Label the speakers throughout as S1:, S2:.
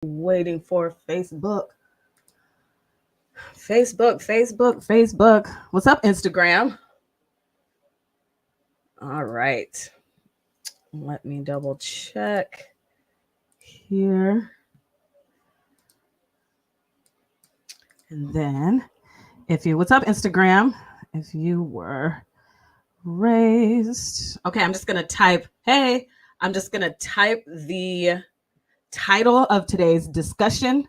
S1: Waiting for Facebook. What's up, Instagram? All right. Let me double check here. And then, what's up, Instagram? If you were raised, okay, I'm just going to type the title of today's discussion.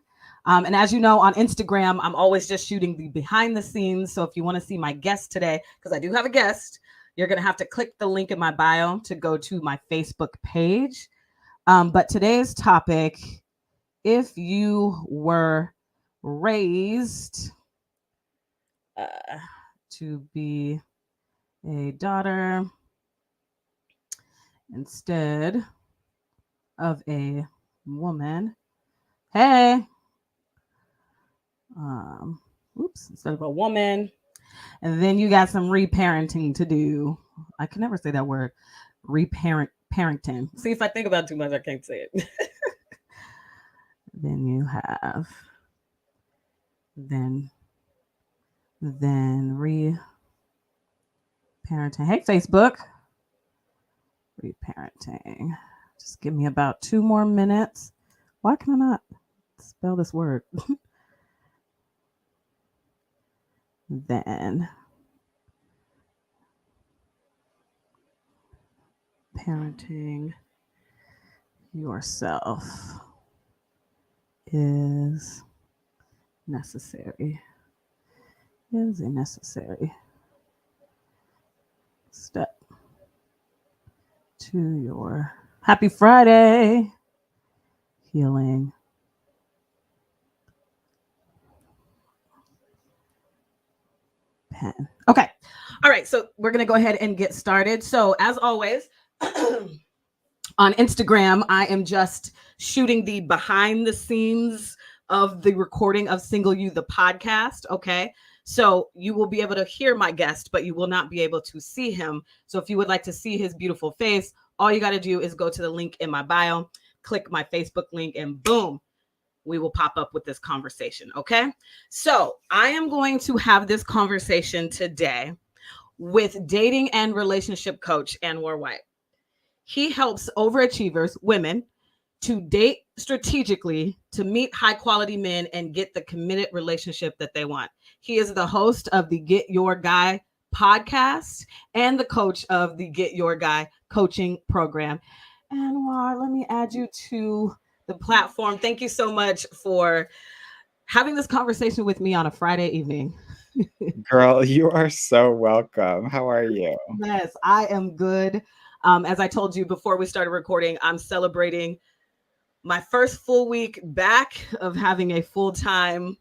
S1: And as you know, on Instagram, I'm always just shooting the behind the scenes. So if you want to see my guest today, because I do have a guest, you're going to have to click the link in my bio to go to my Facebook page. But today's topic, if you were raised to be a daughter instead of a woman, hey, instead of a woman, and then you got some reparenting to do. I can never say that word, parenting. See, if I think about it too much, I can't say it. Then you have then reparenting. Hey, Facebook, reparenting. Just give me about 2 more minutes. Why can I not spell this word? Then parenting yourself is a necessary step to your happy Friday healing. Pen. Okay. All right. So we're going to go ahead and get started. So as always, on Instagram, I am just shooting the behind the scenes of the recording of Single You, the podcast. Okay. So you will be able to hear my guest, but you will not be able to see him. So if you would like to see his beautiful face, all you got to do is go to the link in my bio, click my Facebook link, and boom, we will pop up with this conversation. Okay. So I am going to have this conversation today with dating and relationship coach Anwar White. He helps overachievers, women, to date strategically, to meet high quality men and get the committed relationship that they want. He is the host of the Get Your Guy podcast and the coach of the Get Your Guy coaching program. Anwar, let me add you to the platform. Thank you so much for having this conversation with me on a Friday evening.
S2: Girl, you are so welcome. How are you?
S1: Yes, I am good. As I told you before we started recording, I'm celebrating my first full week back of having a full-time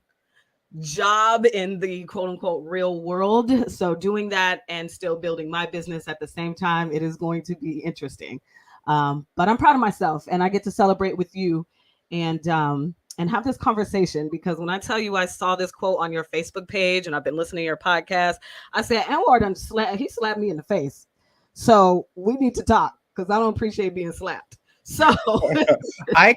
S1: job in the quote unquote real world. So doing that and still building my business at the same time, it is going to be interesting. But I'm proud of myself and I get to celebrate with you and have this conversation, because when I tell you I saw this quote on your Facebook page and I've been listening to your podcast, I said, Anwar he slapped me in the face. So we need to talk because I don't appreciate being slapped. So
S2: I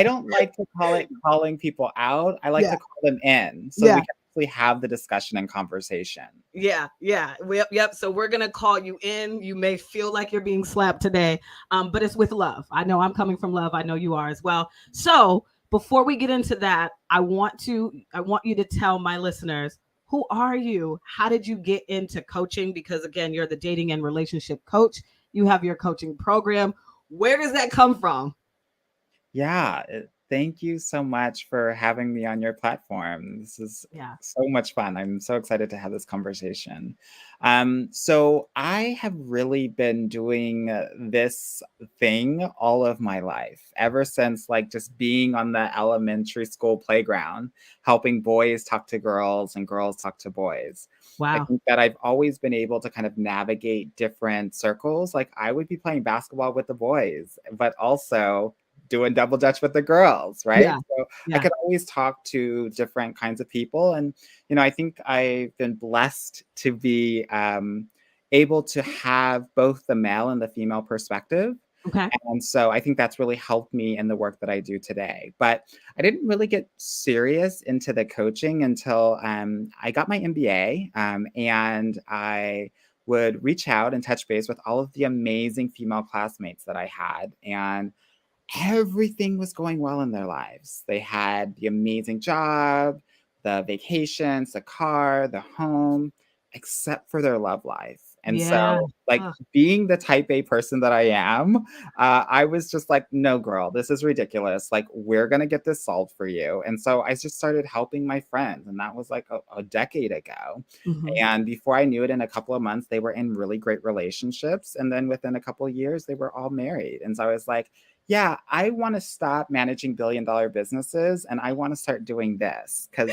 S2: don't like to call it calling people out. I like to call them in so we can actually have the discussion and conversation.
S1: Yeah. Yep. So we're going to call you in. You may feel like you're being slapped today, but it's with love. I know I'm coming from love. I know you are as well. So before we get into that, I want you to tell my listeners, who are you? How did you get into coaching? Because again, you're the dating and relationship coach. You have your coaching program. Where does that come from?
S2: Yeah. Thank you so much for having me on your platform. This is so much fun. I'm so excited to have this conversation. So I have really been doing this thing all of my life, ever since like just being on the elementary school playground, helping boys talk to girls and girls talk to boys.
S1: Wow.
S2: I think that I've always been able to kind of navigate different circles. Like I would be playing basketball with the boys, but also doing double dutch with the girls, right? So I could always talk to different kinds of people. And, I think I've been blessed to be able to have both the male and the female perspective.
S1: Okay.
S2: And so I think that's really helped me in the work that I do today. But I didn't really get serious into the coaching until I got my MBA, and I would reach out and touch base with all of the amazing female classmates that I had. And everything was going well in their lives. They had the amazing job, the vacations, the car, the home, except for their love life. And
S1: Yeah.
S2: so, like,
S1: Ugh.
S2: being the type A person that I am, I was just like, no, girl, this is ridiculous. Like, we're going to get this solved for you. And so I just started helping my friends. And that was like a decade ago.
S1: Mhm.
S2: And before I knew it, in a couple of months, they were in really great relationships. And then within a couple of years, they were all married. And so I was like, yeah, I want to stop managing billion-dollar businesses and I want to start doing this because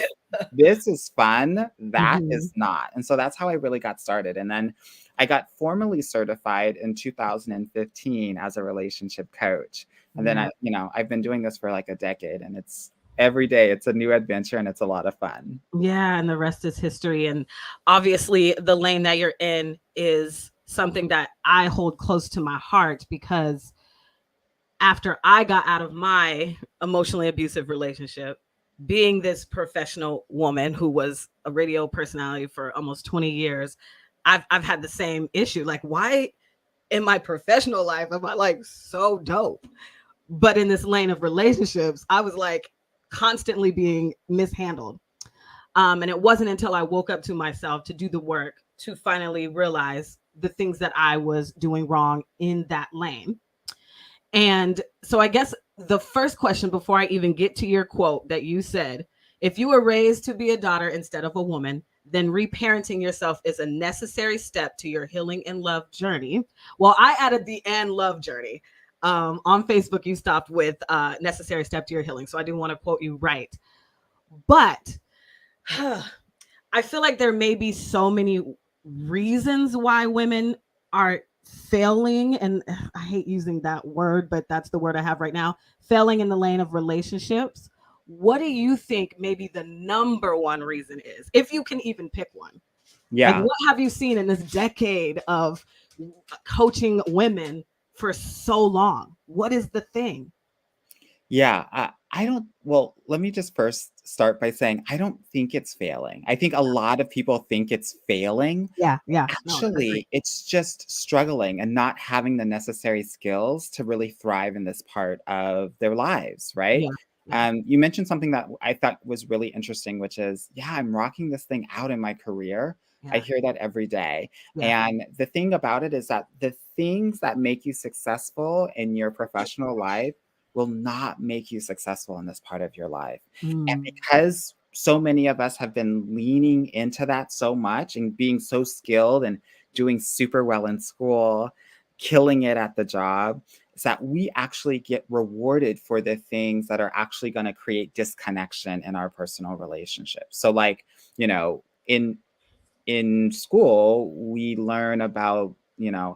S2: this is fun. That
S1: Mhm.
S2: is not. And so that's how I really got started. And then I got formally certified in 2015 as a relationship coach. And then
S1: Yeah.
S2: I've been doing this for like a decade, and it's every day it's a new adventure and it's a lot of fun.
S1: Yeah, and the rest is history. And obviously, the lane that you're in is something that I hold close to my heart because after I got out of my emotionally abusive relationship, being this professional woman who was a radio personality for almost 20 years, I've had the same issue. Like, why in my professional life am I like so dope? But in this lane of relationships, I was like constantly being mishandled. And it wasn't until I woke up to myself to do the work to finally realize the things that I was doing wrong in that lane. And so I guess the first question before I even get to your quote that you said, if you were raised to be a daughter instead of a woman, then reparenting yourself is a necessary step to your healing and love journey. Well, I added the and love journey. On Facebook, you stopped with necessary step to your healing. So I didn't want to quote you right. But I feel like there may be so many reasons why women are failing, and I hate using that word, but that's the word I have right now, failing in the lane of relationships. What do you think maybe the number one reason is, if you can even pick one? Like,
S2: Yeah.
S1: what have you seen in this decade of coaching women for so long? What is the thing?
S2: Yeah, I don't. Well, let me just first start by saying I don't think it's failing. I think a lot of people think it's failing.
S1: Yeah, yeah, no, agree.
S2: Actually, it's just struggling and not having the necessary skills to really thrive in this part of their lives, right?
S1: Yeah, yeah,
S2: You mentioned something that I thought was really interesting, which is, yeah, I'm rocking this thing out in my career. I
S1: yeah,
S2: hear that every day.
S1: yeah.
S2: And the thing about it is that the things that make you successful in your professional life will not make you successful in this part of your life. And
S1: Mm,
S2: because so many of us have been leaning into that so much and being so skilled and doing super well in school, killing it at the job, is that we actually get rewarded for the things that are actually going to create disconnection in our personal relationships. So like, you know, in school, we learn about,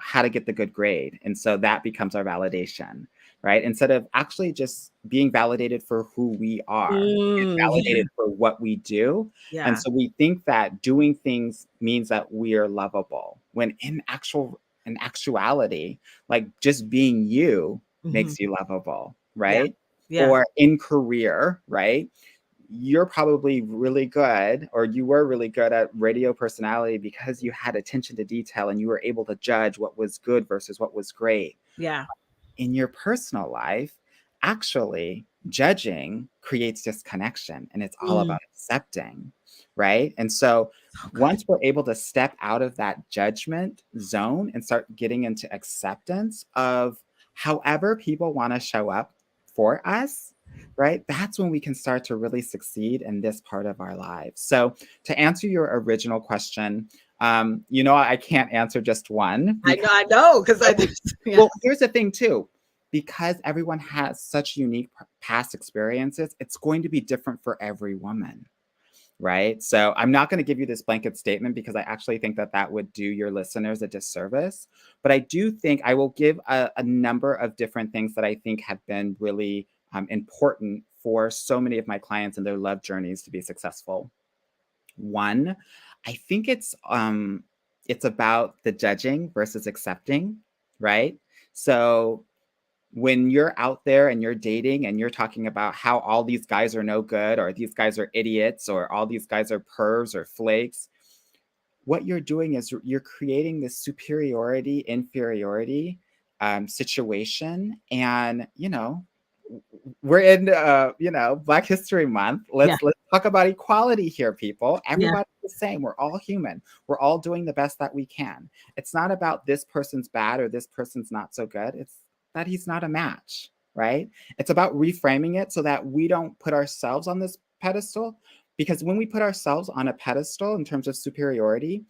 S2: how to get the good grade. And so that becomes our validation, right? Instead of actually just being validated for who we are and
S1: yeah,
S2: validated for what we do. And
S1: yeah.
S2: so we think that doing things means that we are lovable, when in actuality, like just being you
S1: Mhm.
S2: makes you lovable,
S1: Yeah.
S2: right?
S1: Yeah.
S2: Or in career, right? You're probably really good, or you were really good at radio personality because you had attention to detail and you were able to judge what was good versus what was great.
S1: Yeah.
S2: In your personal life, actually, judging creates disconnection, and it's all
S1: Mm,
S2: about accepting, right? And so
S1: so good.
S2: once we're able to step out of that judgment zone and start getting into acceptance of however people want to show up for us, right? That's when we can start to really succeed in this part of our lives. So, to answer your original question, I can't answer just one because,
S1: I know, because I yeah.
S2: well, here's the thing too. Because everyone has such unique past experiences, it's going to be different for every woman, right? So I'm not going to give you this blanket statement because I actually think that that would do your listeners a disservice. But I do think I will give a number of different things that I think have been really important for so many of my clients and their love journeys to be successful. One, I think it's about the judging versus accepting, right? So when you're out there and you're dating and you're talking about how all these guys are no good, or these guys are idiots, or all these guys are pervs or flakes, what you're doing is you're creating this superiority, inferiority situation. And, we're in, Black History Month.
S1: Yeah.
S2: Let's talk about equality here, people.
S1: Yeah.
S2: Everybody's the same. We're all human. We're all doing the best that we can. It's not about this person's bad or this person's not so good. It's that he's not a match, right? It's about reframing it so that we don't put ourselves on this pedestal. Because when we put ourselves on a pedestal in terms of superiority,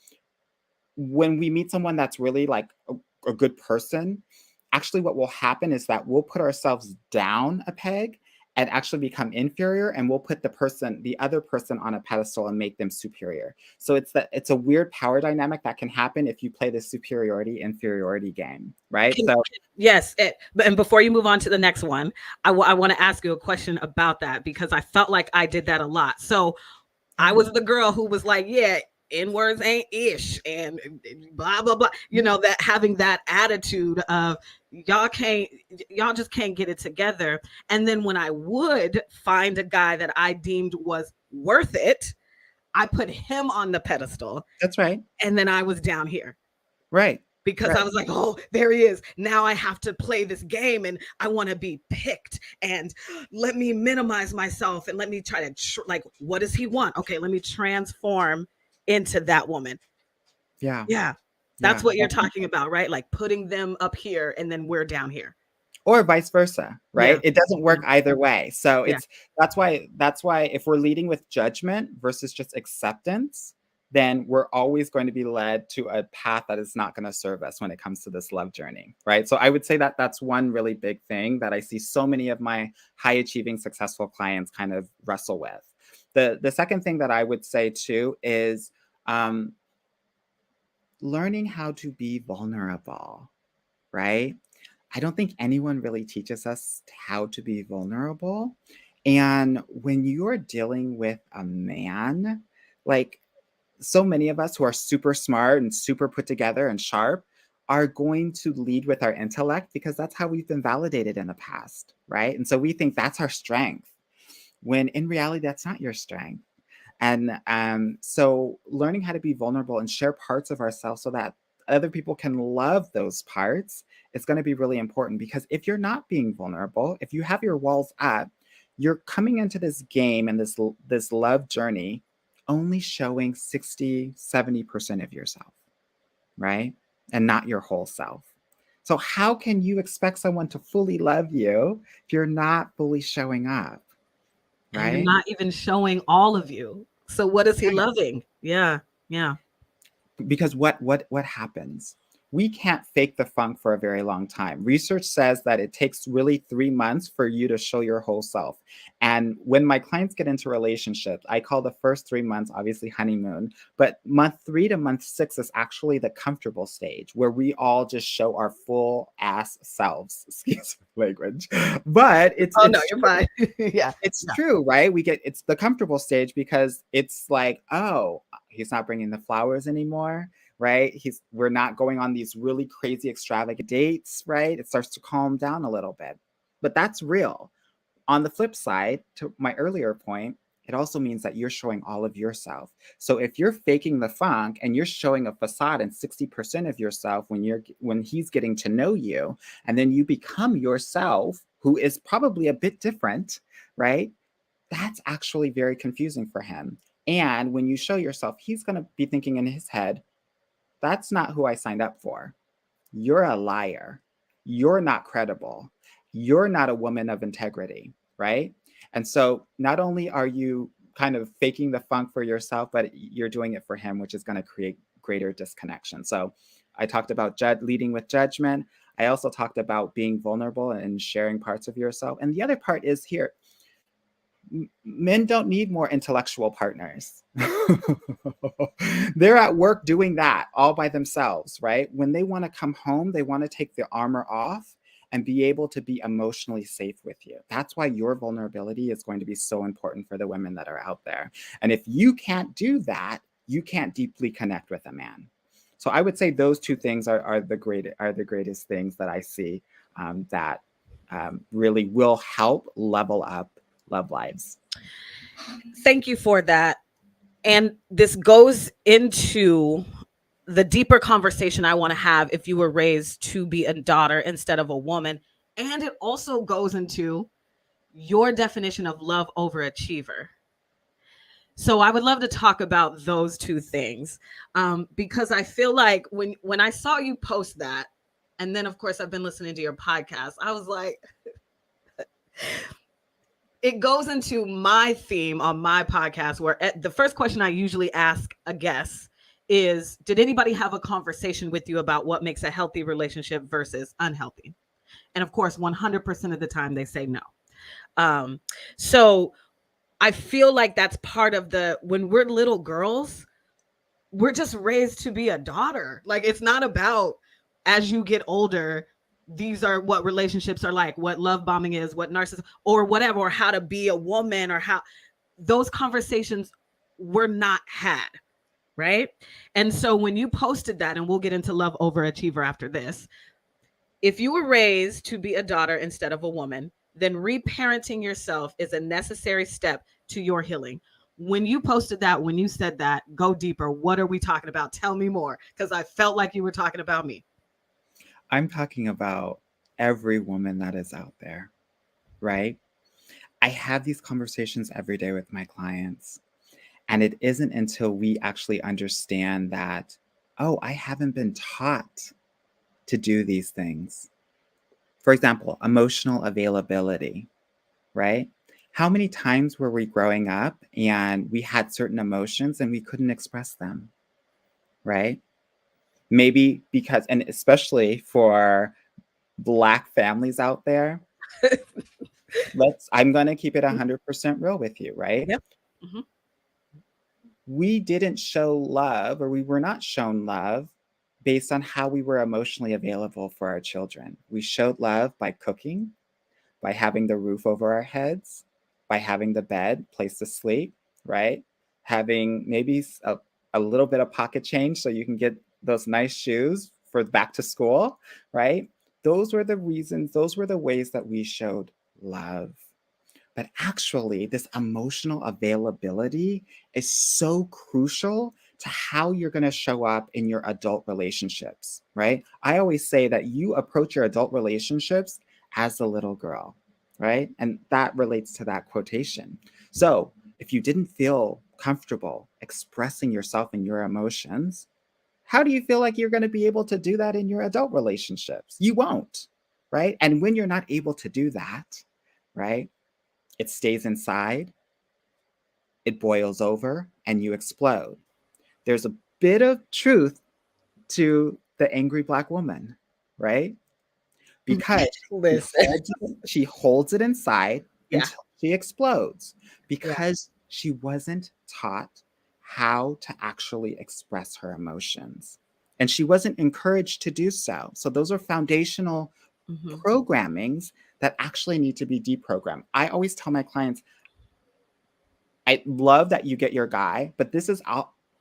S2: when we meet someone that's really like a good person, actually what will happen is that we'll put ourselves down a peg and actually become inferior, and we'll put the other person on a pedestal and make them superior. So it's a weird power dynamic that can happen if you play the superiority inferiority game, right?
S1: Yes, and before you move on to the next one, I want to ask you a question about that, because I felt like I did that a lot. So I was the girl who was like, yeah, N words ain't ish and blah blah blah, that having that attitude of y'all just can't get it together. And then when I would find a guy that I deemed was worth it, I put him on the pedestal.
S2: That's right.
S1: And then I was down here.
S2: Right.
S1: Because I was like, oh, there he is. Now I have to play this game and I want to be picked, and let me minimize myself and let me try to what does he want? Okay, let me transform into that woman.
S2: Yeah.
S1: Yeah. That's what you're talking about, right? Like putting them up here and then we're down here.
S2: Or vice versa, right?
S1: Yeah.
S2: It doesn't work either way. So
S1: Yeah.
S2: that's why if we're leading with judgment versus just acceptance, then we're always going to be led to a path that is not going to serve us when it comes to this love journey, right? So I would say that that's one really big thing that I see so many of my high achieving, successful clients kind of wrestle with. The second thing that I would say too is learning how to be vulnerable, right? I don't think anyone really teaches us how to be vulnerable. And when you're dealing with a man, like so many of us who are super smart and super put together and sharp are going to lead with our intellect because that's how we've been validated in the past, right? And so we think that's our strength, when in reality, that's not your strength. And so learning how to be vulnerable and share parts of ourselves so that other people can love those parts is going to be really important. Because if you're not being vulnerable, if you have your walls up, you're coming into this game and this love journey only showing 60-70% of yourself, right? And not your whole self. So how can you expect someone to fully love you if you're not fully showing up? Right?
S1: And you're not even showing all of you. So what is he loving? Yeah. Yeah.
S2: Because what happens? We can't fake the funk for a very long time. Research says that it takes really 3 months for you to show your whole self. And when my clients get into relationships, I call the first 3 months obviously honeymoon, but month 3 to month 6 is actually the comfortable stage where we all just show our full ass selves. Excuse my language. But it's
S1: no, you're fine. Yeah.
S2: It's true, right? It's the comfortable stage because it's like, oh, he's not bringing the flowers anymore, right? We're not going on these really crazy extravagant dates, right? It starts to calm down a little bit. But that's real. On the flip side, to my earlier point, it also means that you're showing all of yourself. So if you're faking the funk and you're showing a facade and 60% of yourself when he's getting to know you, and then you become yourself, who is probably a bit different, right? That's actually very confusing for him. And when you show yourself, he's going to be thinking in his head, that's not who I signed up for. You're a liar. You're not credible. You're not a woman of integrity, right? And so not only are you kind of faking the funk for yourself, but you're doing it for him, which is going to create greater disconnection. So I talked about leading with judgment. I also talked about being vulnerable and sharing parts of yourself. And the other part is here, men don't need more intellectual partners. They're at work doing that all by themselves, right? When they want to come home, they want to take the armor off and be able to be emotionally safe with you. That's why your vulnerability is going to be so important for the women that are out there. And if you can't do that, you can't deeply connect with a man. So I would say those two things are the greatest things that I see that really will help level up love lives.
S1: Thank you for that. And this goes into the deeper conversation I want to have if you were raised to be a daughter instead of a woman. And it also goes into your definition of love overachiever. So I would love to talk about those two things, because I feel like when I saw you post that, and then of course I've been listening to your podcast, I was like, it goes into my theme on my podcast, where the first question I usually ask a guest is, did anybody have a conversation with you about what makes a healthy relationship versus unhealthy? And of course, 100% of the time they say no. Um, so I feel like that's part of when we're little girls, we're just raised to be a daughter. Like, it's not about, as you get older, these are what relationships are like, what love bombing is, what narcissism or whatever, or how to be a woman, or how those conversations were not had. Right. And so when you posted that, and we'll get into love overachiever after this, if you were raised to be a daughter instead of a woman, then reparenting yourself is a necessary step to your healing. When you posted that, when you said that, go deeper. What are we talking about? Tell me more, because I felt like you were talking about me.
S2: I'm talking about every woman that is out there, right? I have these conversations every day with my clients. And it isn't until we actually understand that, oh, I haven't been taught to do these things. For example, emotional availability, right? How many times were we growing up and we had certain emotions and we couldn't express them, right? Maybe because, and especially for Black families out there, I'm going to keep it 100% real with you, right?
S1: Yep. Mm-hmm.
S2: We didn't show love, or we were not shown love based on how we were emotionally available for our children. We showed love by cooking, by having the roof over our heads, by having the bed, place to sleep, right? Having maybe a little bit of pocket change so you can get those nice shoes for back to school, right? Those were the reasons, those were the ways that we showed love. But actually, this emotional availability is so crucial to how you're going to show up in your adult relationships, right? I always say that you approach your adult relationships as a little girl, right? And that relates to that quotation. So if you didn't feel comfortable expressing yourself and your emotions, how do you feel like you're going to be able to do that in your adult relationships? You won't, right? And when you're not able to do that, right? It stays inside, it boils over, and you explode. There's a bit of truth to the angry Black woman, right? Because she holds it inside until she explodes, because she wasn't taught how to actually express her emotions. And she wasn't encouraged to do so. So those are foundational programmings that actually need to be deprogrammed. I always tell my clients, I love that you get your guy, but this is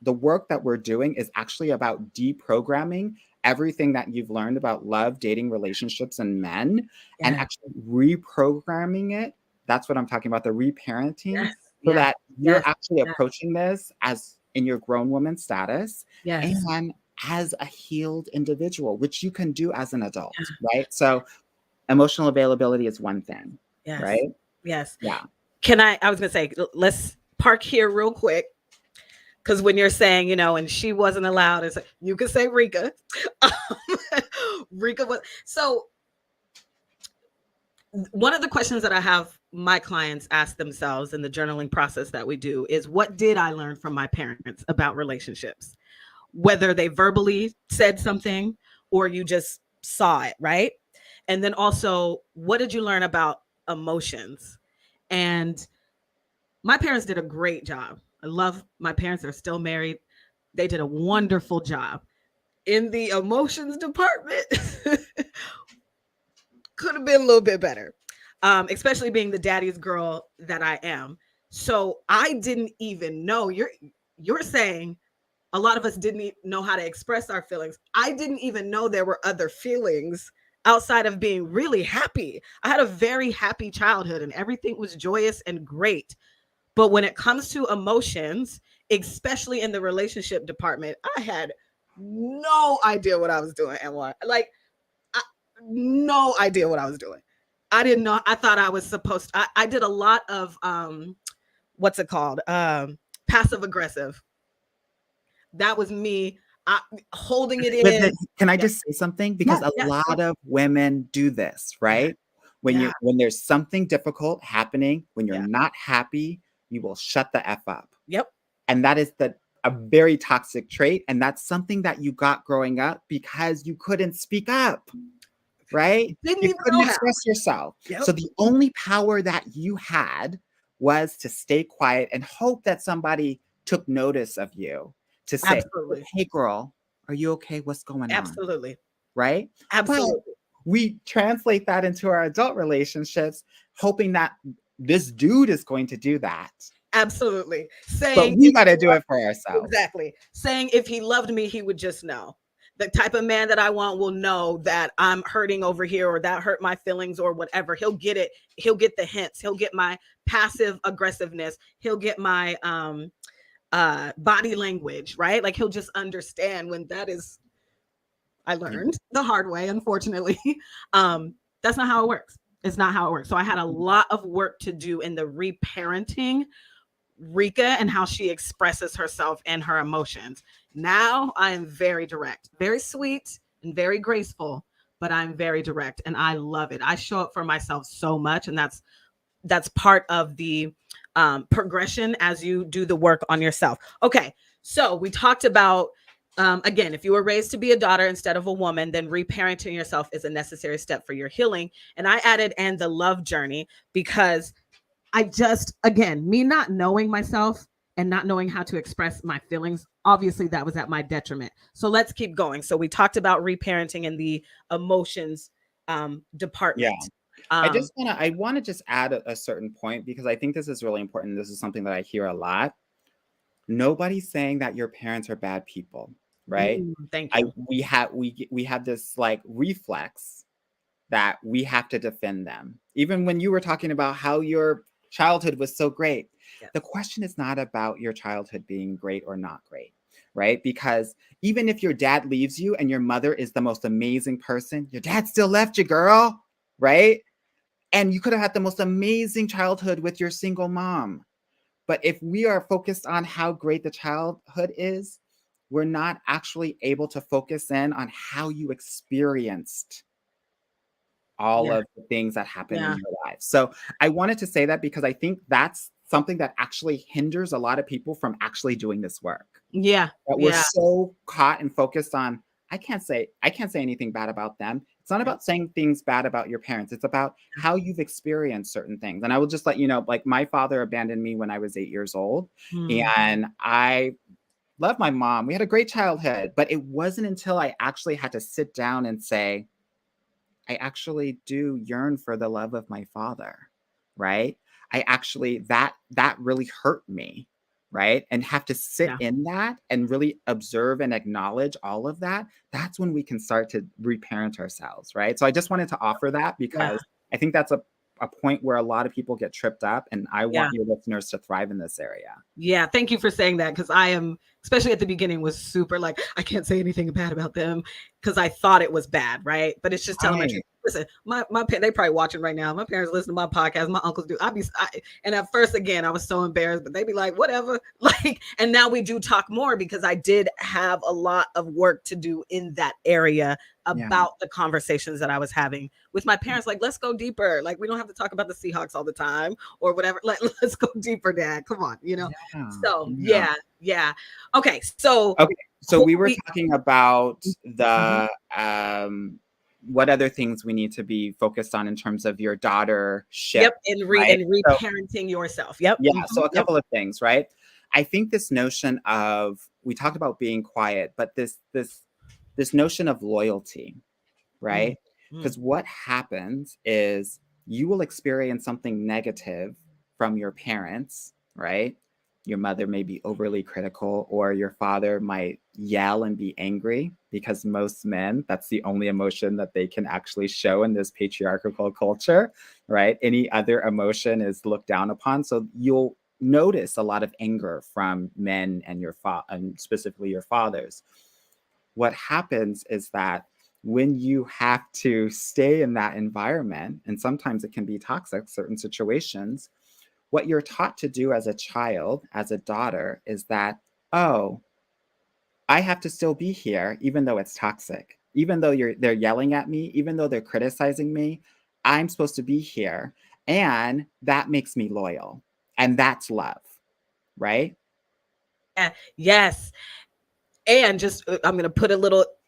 S2: the work that we're doing is actually about deprogramming everything that you've learned about love, dating, relationships, and men, and actually reprogramming it. That's what I'm talking about, the reparenting, so that you're actually approaching this as in your grown woman status and as a healed individual, which you can do as an adult, right? So emotional availability is one thing, right?
S1: Yes.
S2: Yeah.
S1: I was going to say, let's park here real quick. Because when you're saying, and she wasn't allowed, you could say Rika. Rika was. So one of the questions that I have my clients ask themselves in the journaling process that we do is, what did I learn from my parents about relationships? Whether they verbally said something or you just saw it, right? And then also, what did you learn about emotions? And my parents did a great job. I love my parents. They're still married. They did a wonderful job in the emotions department. Could have been a little bit better, especially being the daddy's girl that I am. So I didn't even know. You're saying a lot of us didn't know how to express our feelings. I didn't even know there were other feelings outside of being really happy. I had a very happy childhood and everything was joyous and great. But when it comes to emotions, especially in the relationship department, I had no idea what I was doing, and what, like, I, no idea what I was doing. I didn't know. I thought I was supposed to, I did a lot of what's it called? Passive aggressive. That was me. I, holding it in.
S2: Can I
S1: Yeah.
S2: just say something? Because
S1: Yes,
S2: a
S1: yes,
S2: lot of women do this,
S1: yeah,
S2: right?
S1: yeah,
S2: When there's something difficult happening, when you're
S1: yeah.
S2: not happy, you will shut the F up.
S1: Yep.
S2: And that is a very toxic trait. And that's something that you got growing up because you couldn't speak up, right?
S1: Didn't
S2: You
S1: even
S2: couldn't
S1: know how.
S2: express yourself.
S1: Yep.
S2: So the only power that you had was to stay quiet and hope that somebody took notice of you, to say,
S1: Absolutely.
S2: hey, girl, are you okay? What's going on?
S1: Absolutely.
S2: Right? But
S1: Absolutely.
S2: we translate that into our adult relationships, hoping that this dude is going to do that.
S1: Absolutely.
S2: But
S1: Saying
S2: we
S1: if
S2: got
S1: he
S2: to do
S1: loved,
S2: it for ourselves.
S1: exactly. Saying if he loved me, he would just know. The type of man that I want will know that I'm hurting over here, or that hurt my feelings, or whatever. He'll get it. He'll get the hints. He'll get my passive aggressiveness. He'll get my body language, right? Like, he'll just understand when that is, I learned the hard way, unfortunately. That's not how it works. It's not how it works. So I had a lot of work to do in the reparenting Rika and how she expresses herself and her emotions. Now I am very direct, very sweet and very graceful, but I'm very direct and I love it. I show up for myself so much, and that's part of the progression as you do the work on yourself. Okay, so we talked about again, if you were raised to be a daughter instead of a woman, then reparenting yourself is a necessary step for your healing. And I added and the love journey because I just, again, me not knowing myself and not knowing how to express my feelings, obviously that was at my detriment. So let's keep going. So we talked about reparenting in the emotions
S2: Yeah.
S1: department.
S2: I want to just add a certain point because I think this is really important. This is something that I hear a lot. Nobody's saying that your parents are bad people, right?
S1: Thank
S2: I
S1: you.
S2: we have this like reflex that we have to defend them. Even when you were talking about how your childhood was so great,
S1: Yeah.
S2: the question is not about your childhood being great or not great, right? Because even if your dad leaves you and your mother is the most amazing person, your dad still left you, girl, right? And you could have had the most amazing childhood with your single mom. But if we are focused on how great the childhood is, we're not actually able to focus in on how you experienced all
S1: Yeah.
S2: of the things that happen in
S1: Yeah.
S2: your life. So I wanted to say that because I think that's something that actually hinders a lot of people from actually doing this work.
S1: Yeah.
S2: That we're
S1: Yeah.
S2: so caught and focused on, I can't say anything bad about them. It's not
S1: Yeah.
S2: about saying things bad about your parents. It's about how you've experienced certain things. And I will just let you know, like my father abandoned me when I was 8 years old. And I love my mom. We had a great childhood, but it wasn't until I actually had to sit down and say, I actually do yearn for the love of my father, right? I actually that really hurt me, right? And have to sit
S1: Yeah.
S2: in that and really observe and acknowledge all of that. That's when we can start to reparent ourselves, right? So I just wanted to offer that
S1: Yeah.
S2: because I think that's a point where a lot of people get tripped up, and I
S1: Yeah.
S2: want your listeners to thrive in this area.
S1: Yeah, thank you for saying that, because I am, especially at the beginning, was super like, I can't say anything bad about them because I thought it was bad, right? But it's just telling my truth.
S2: Right.
S1: Listen, they probably watching right now. My parents listen to my podcast. My uncles do. And at first, again, I was so embarrassed, but they be like, whatever. Like, and now we do talk more because I did have a lot of work to do in that area
S2: Yeah.
S1: about the conversations that I was having with my parents. Like, let's go deeper. Like, we don't have to talk about the Seahawks all the time or whatever. Like, let's go deeper, Dad. Come on,
S2: Yeah.
S1: So
S2: Yeah.
S1: yeah. Okay, so
S2: Okay. So we were
S1: we
S2: talking about
S1: Mhm.
S2: the what other things we need to be focused on in terms of your daughtership,
S1: Yep, and
S2: right? So
S1: reparenting yourself. Yep.
S2: yeah, so a
S1: Yep.
S2: couple of things, right? I think this notion of we talked about being quiet, but this notion of loyalty,
S1: Mm,
S2: right?
S1: mm,
S2: Because what happens is you will experience something negative from your parents, right? your mother may be overly critical, or your father might yell and be angry, because most men, that's the only emotion that they can actually show in this patriarchal culture, right? Any other emotion is looked down upon. So you'll notice a lot of anger from men and and specifically your fathers. What happens is that when you have to stay in that environment, and sometimes it can be toxic, certain situations, what you're taught to do as a child, as a daughter, is that, oh, I have to still be here, even though it's toxic, even though they're yelling at me, even though they're criticizing me, I'm supposed to be here. And that makes me loyal. And that's love, right?
S1: Yeah, yes. And just I'm going to put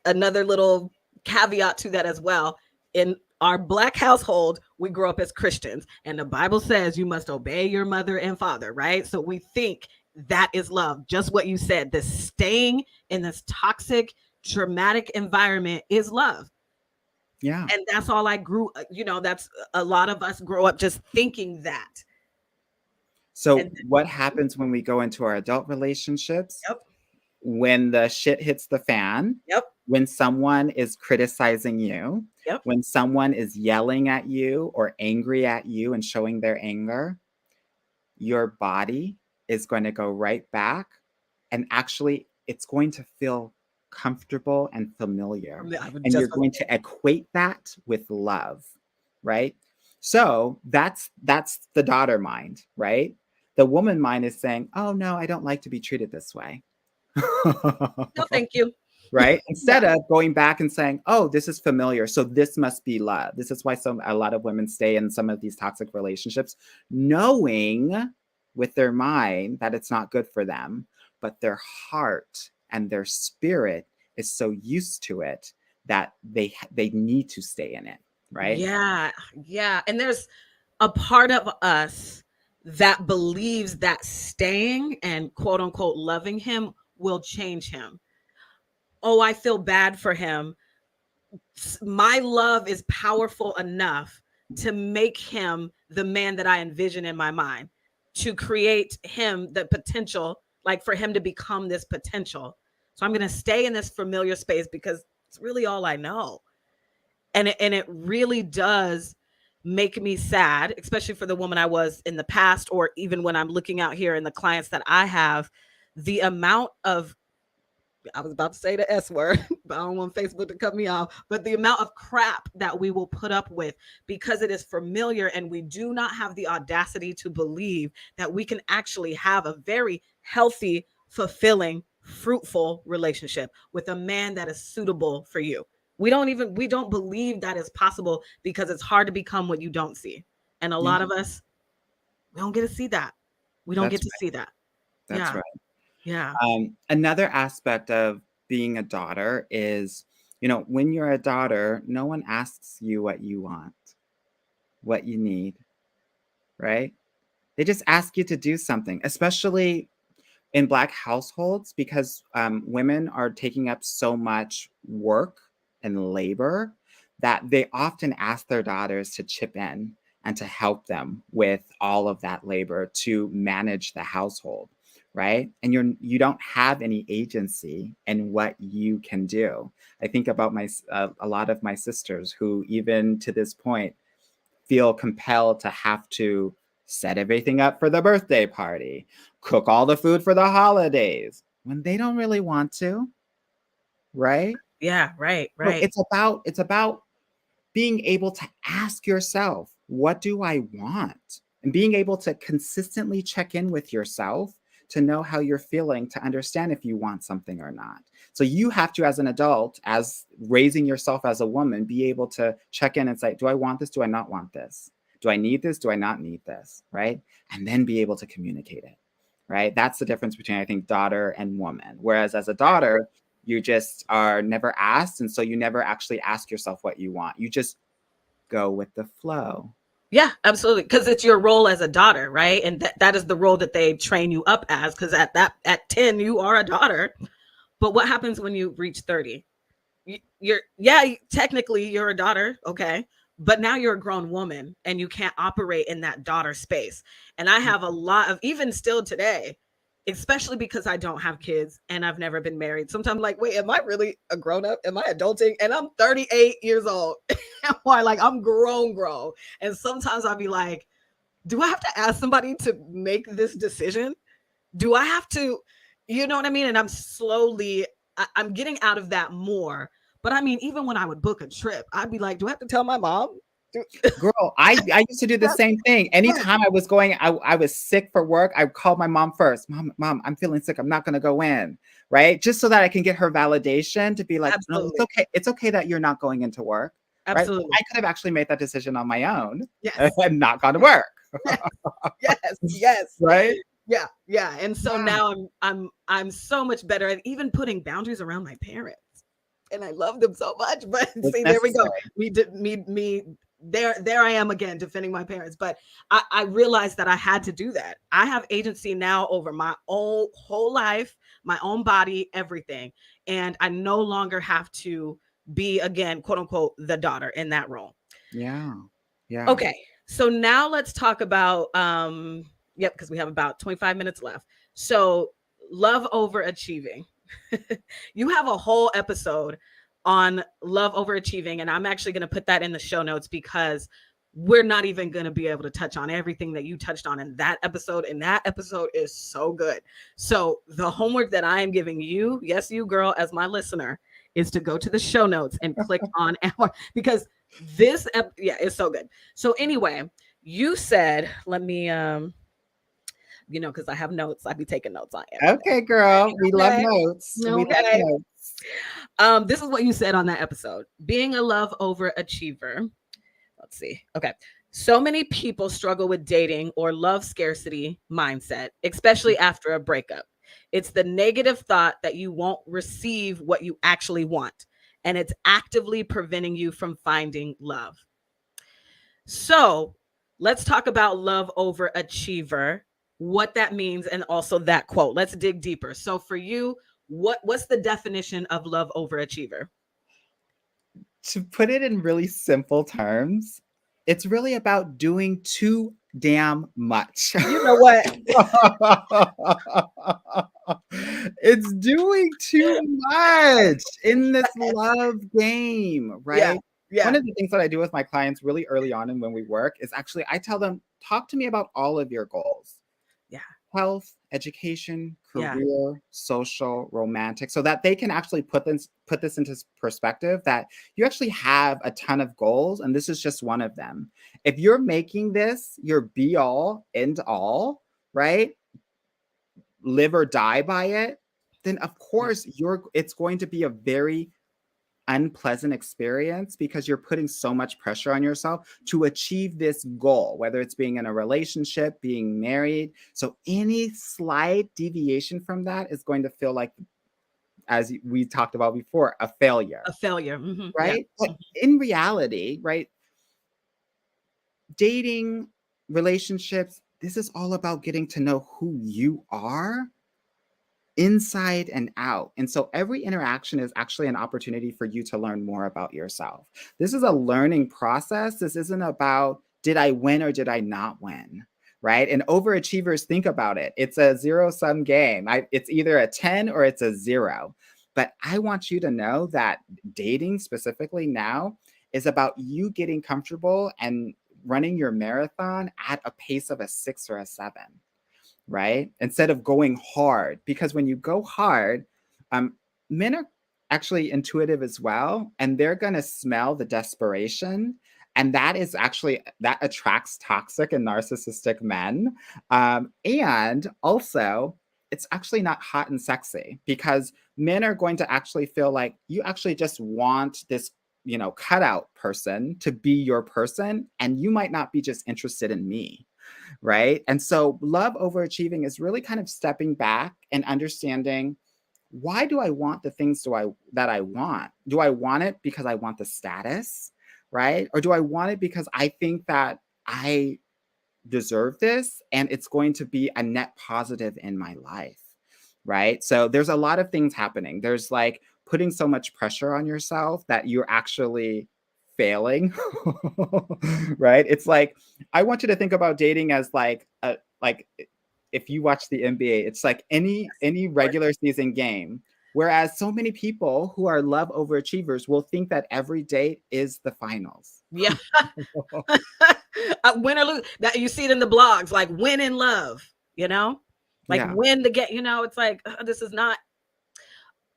S1: another little caveat to that as well. In our Black household, we grow up as Christians, and the Bible says you must obey your mother and father, right? So we think that is love. Just what you said, the staying in this toxic, traumatic environment is love.
S2: Yeah.
S1: And that's all I grew, that's a lot of us grow up just thinking that.
S2: So
S1: And
S2: what happens when we go into our adult relationships?
S1: yep,
S2: When the shit hits the fan,
S1: yep,
S2: when someone is criticizing you,
S1: yep.
S2: when someone is yelling at you or angry at you and showing their anger, your body is going to go right back, and actually it's going to feel comfortable and familiar,
S1: I would
S2: and you're
S1: just
S2: going to equate that with love, right? So that's the daughter mind, right? The woman mind is saying, oh no, I don't like to be treated this way.
S1: no, thank you.
S2: Right?
S1: Yeah,
S2: Instead of going back and saying, oh, this is familiar, so this must be love. This is why a lot of women stay in some of these toxic relationships, knowing with their mind that it's not good for them, but their heart and their spirit is so used to it that they need to stay in it, right?
S1: yeah, yeah. And there's a part of us that believes that staying and quote unquote loving him will change him. Oh, I feel bad for him. My love is powerful enough to make him the man that I envision in my mind, to create him the potential, like for him to become this potential. So I'm going to stay in this familiar space because it's really all I know. And it really does make me sad, especially for the woman I was in the past, or even when I'm looking out here in the clients that I have, the amount of, I was about to say the S word, but I don't want Facebook to cut me off. But the amount of crap that we will put up with because it is familiar, and we do not have the audacity to believe that we can actually have a very healthy, fulfilling, fruitful relationship with a man that is suitable for you. We don't believe that is possible because it's hard to become what you don't see. And a
S2: Yeah,
S1: lot of us, we don't get to see that. We don't
S2: that's
S1: get to
S2: right.
S1: see that.
S2: That's
S1: Yeah.
S2: right.
S1: Yeah.
S2: Another aspect of being a daughter is, when you're a daughter, no one asks you what you want, what you need, right? They just ask you to do something, especially in Black households, because women are taking up so much work and labor that they often ask their daughters to chip in and to help them with all of that labor to manage the household, right? And you don't have any agency in what you can do. I think about a lot of my sisters who, even to this point, feel compelled to have to set everything up for the birthday party, cook all the food for the holidays when they don't really want to, right?
S1: Yeah. Right.
S2: No,
S1: Right.
S2: it's about being able to ask yourself, what do I want? And being able to consistently check in with yourself to know how you're feeling, to understand if you want something or not. So you have to, as an adult, as raising yourself as a woman, be able to check in and say, do I want this? Do I not want this? Do I need this? Do I not need this? Right? And then be able to communicate it. Right? That's the difference between, I think, daughter and woman. Whereas as a daughter, you just are never asked. And so you never actually ask yourself what you want. You just go with the flow.
S1: Yeah, absolutely. Because it's your role as a daughter, right? And that is the role that they train you up as. Because at 10, you are a daughter. But what happens when you reach 30? Technically you're a daughter, okay, but now you're a grown woman and you can't operate in that daughter space. And I have a lot of, even still today, especially because I don't have kids and I've never been married. Sometimes I'm like, wait, am I really a grown up? Am I adulting? And I'm 38 years old. Why? Like I'm grown. And sometimes I'll be like, do I have to ask somebody to make this decision? Do I have to, you know what I mean? And I'm getting out of that more. But I mean, even when I would book a trip, I'd be like, do I have to tell my mom?
S2: Girl, I used to do the same thing. Anytime I was going, I was sick for work, I called my mom first. Mom, I'm feeling sick. I'm not going to go in. Right. Just so that I can get her validation to be like, no, it's okay. It's okay that you're not going into work.
S1: Absolutely.
S2: Right. I could have actually made that decision on my own.
S1: Yes.
S2: And not gone to work.
S1: Yes.
S2: Right.
S1: Yeah. And so now I'm so much better at even putting boundaries around my parents. And I love them so much. But see, there we go. There I am again defending my parents. But I realized that I had to do that. I have agency now over my own whole life, my own body, everything. And I no longer have to be, again, quote unquote, the daughter in that role.
S2: Yeah.
S1: Okay. So now let's talk about because we have about 25 minutes left. So love over achieving. You have a whole episode on love over achieving, and I'm actually going to put that in the show notes because we're not even going to be able to touch on everything that you touched on in that episode. And that episode is so good. So the homework that I am giving you, yes, you girl, as my listener, is to go to the show notes and click on Anwar, because this, it's so good. So anyway, you said, let me, because I have notes. I'd be taking notes on everything.
S2: Okay, girl. We love notes.
S1: Okay.
S2: We love notes.
S1: This is what you said on that episode. Being a love overachiever. Let's see. Okay. So many people struggle with dating or love scarcity mindset, especially after a breakup. It's the negative thought that you won't receive what you actually want, and it's actively preventing you from finding love. So let's talk about love overachiever, what that means, and also that quote. Let's dig deeper. So for you, what's the definition of love overachiever?
S2: To put it in really simple terms, it's really about doing too damn much.
S1: You know what?
S2: It's doing too much in this love game, right?
S1: Yeah.
S2: One of the things that I do with my clients really early on and when we work is actually I tell them, talk to me about all of your goals.
S1: Yeah.
S2: Health, education, career, social, romantic, so that they can actually put this into perspective that you actually have a ton of goals and this is just one of them. If you're making this your be all, end all, right? Live or die by it, then of course it's going to be a very unpleasant experience because you're putting so much pressure on yourself to achieve this goal, whether it's being in a relationship, being married. So any slight deviation from that is going to feel like, as we talked about before, a failure.
S1: Mm-hmm.
S2: Right?
S1: Yeah.
S2: But in reality, right, dating, relationships, this is all about getting to know who you are inside and out. And so every interaction is actually an opportunity for you to learn more about yourself. This is a learning process. This isn't about, did I win or did I not win? Right? And overachievers think about it. It's a zero-sum game. It's either a 10 or it's a 0. But I want you to know that dating specifically now is about you getting comfortable and running your marathon at a pace of a 6 or a 7. Right? Instead of going hard, because when you go hard, men are actually intuitive as well, and they're going to smell the desperation. And that attracts toxic and narcissistic men. And also, it's actually not hot and sexy because men are going to actually feel like you actually just want this, cutout person to be your person. And you might not be just interested in me. Right. And so love overachieving is really kind of stepping back and understanding, why do I want the things that I want? Do I want it because I want the status? Right? Or do I want it because I think that I deserve this and it's going to be a net positive in my life? Right? So there's a lot of things happening. There's like putting so much pressure on yourself that you're actually failing. Right? It's like, I want you to think about dating as like if you watch the NBA, it's like any regular season game. Whereas so many people who are love overachievers will think that every date is the finals.
S1: Yeah. Win or lose. That you see it in the blogs, like win in love, like win the get, it's like this is not.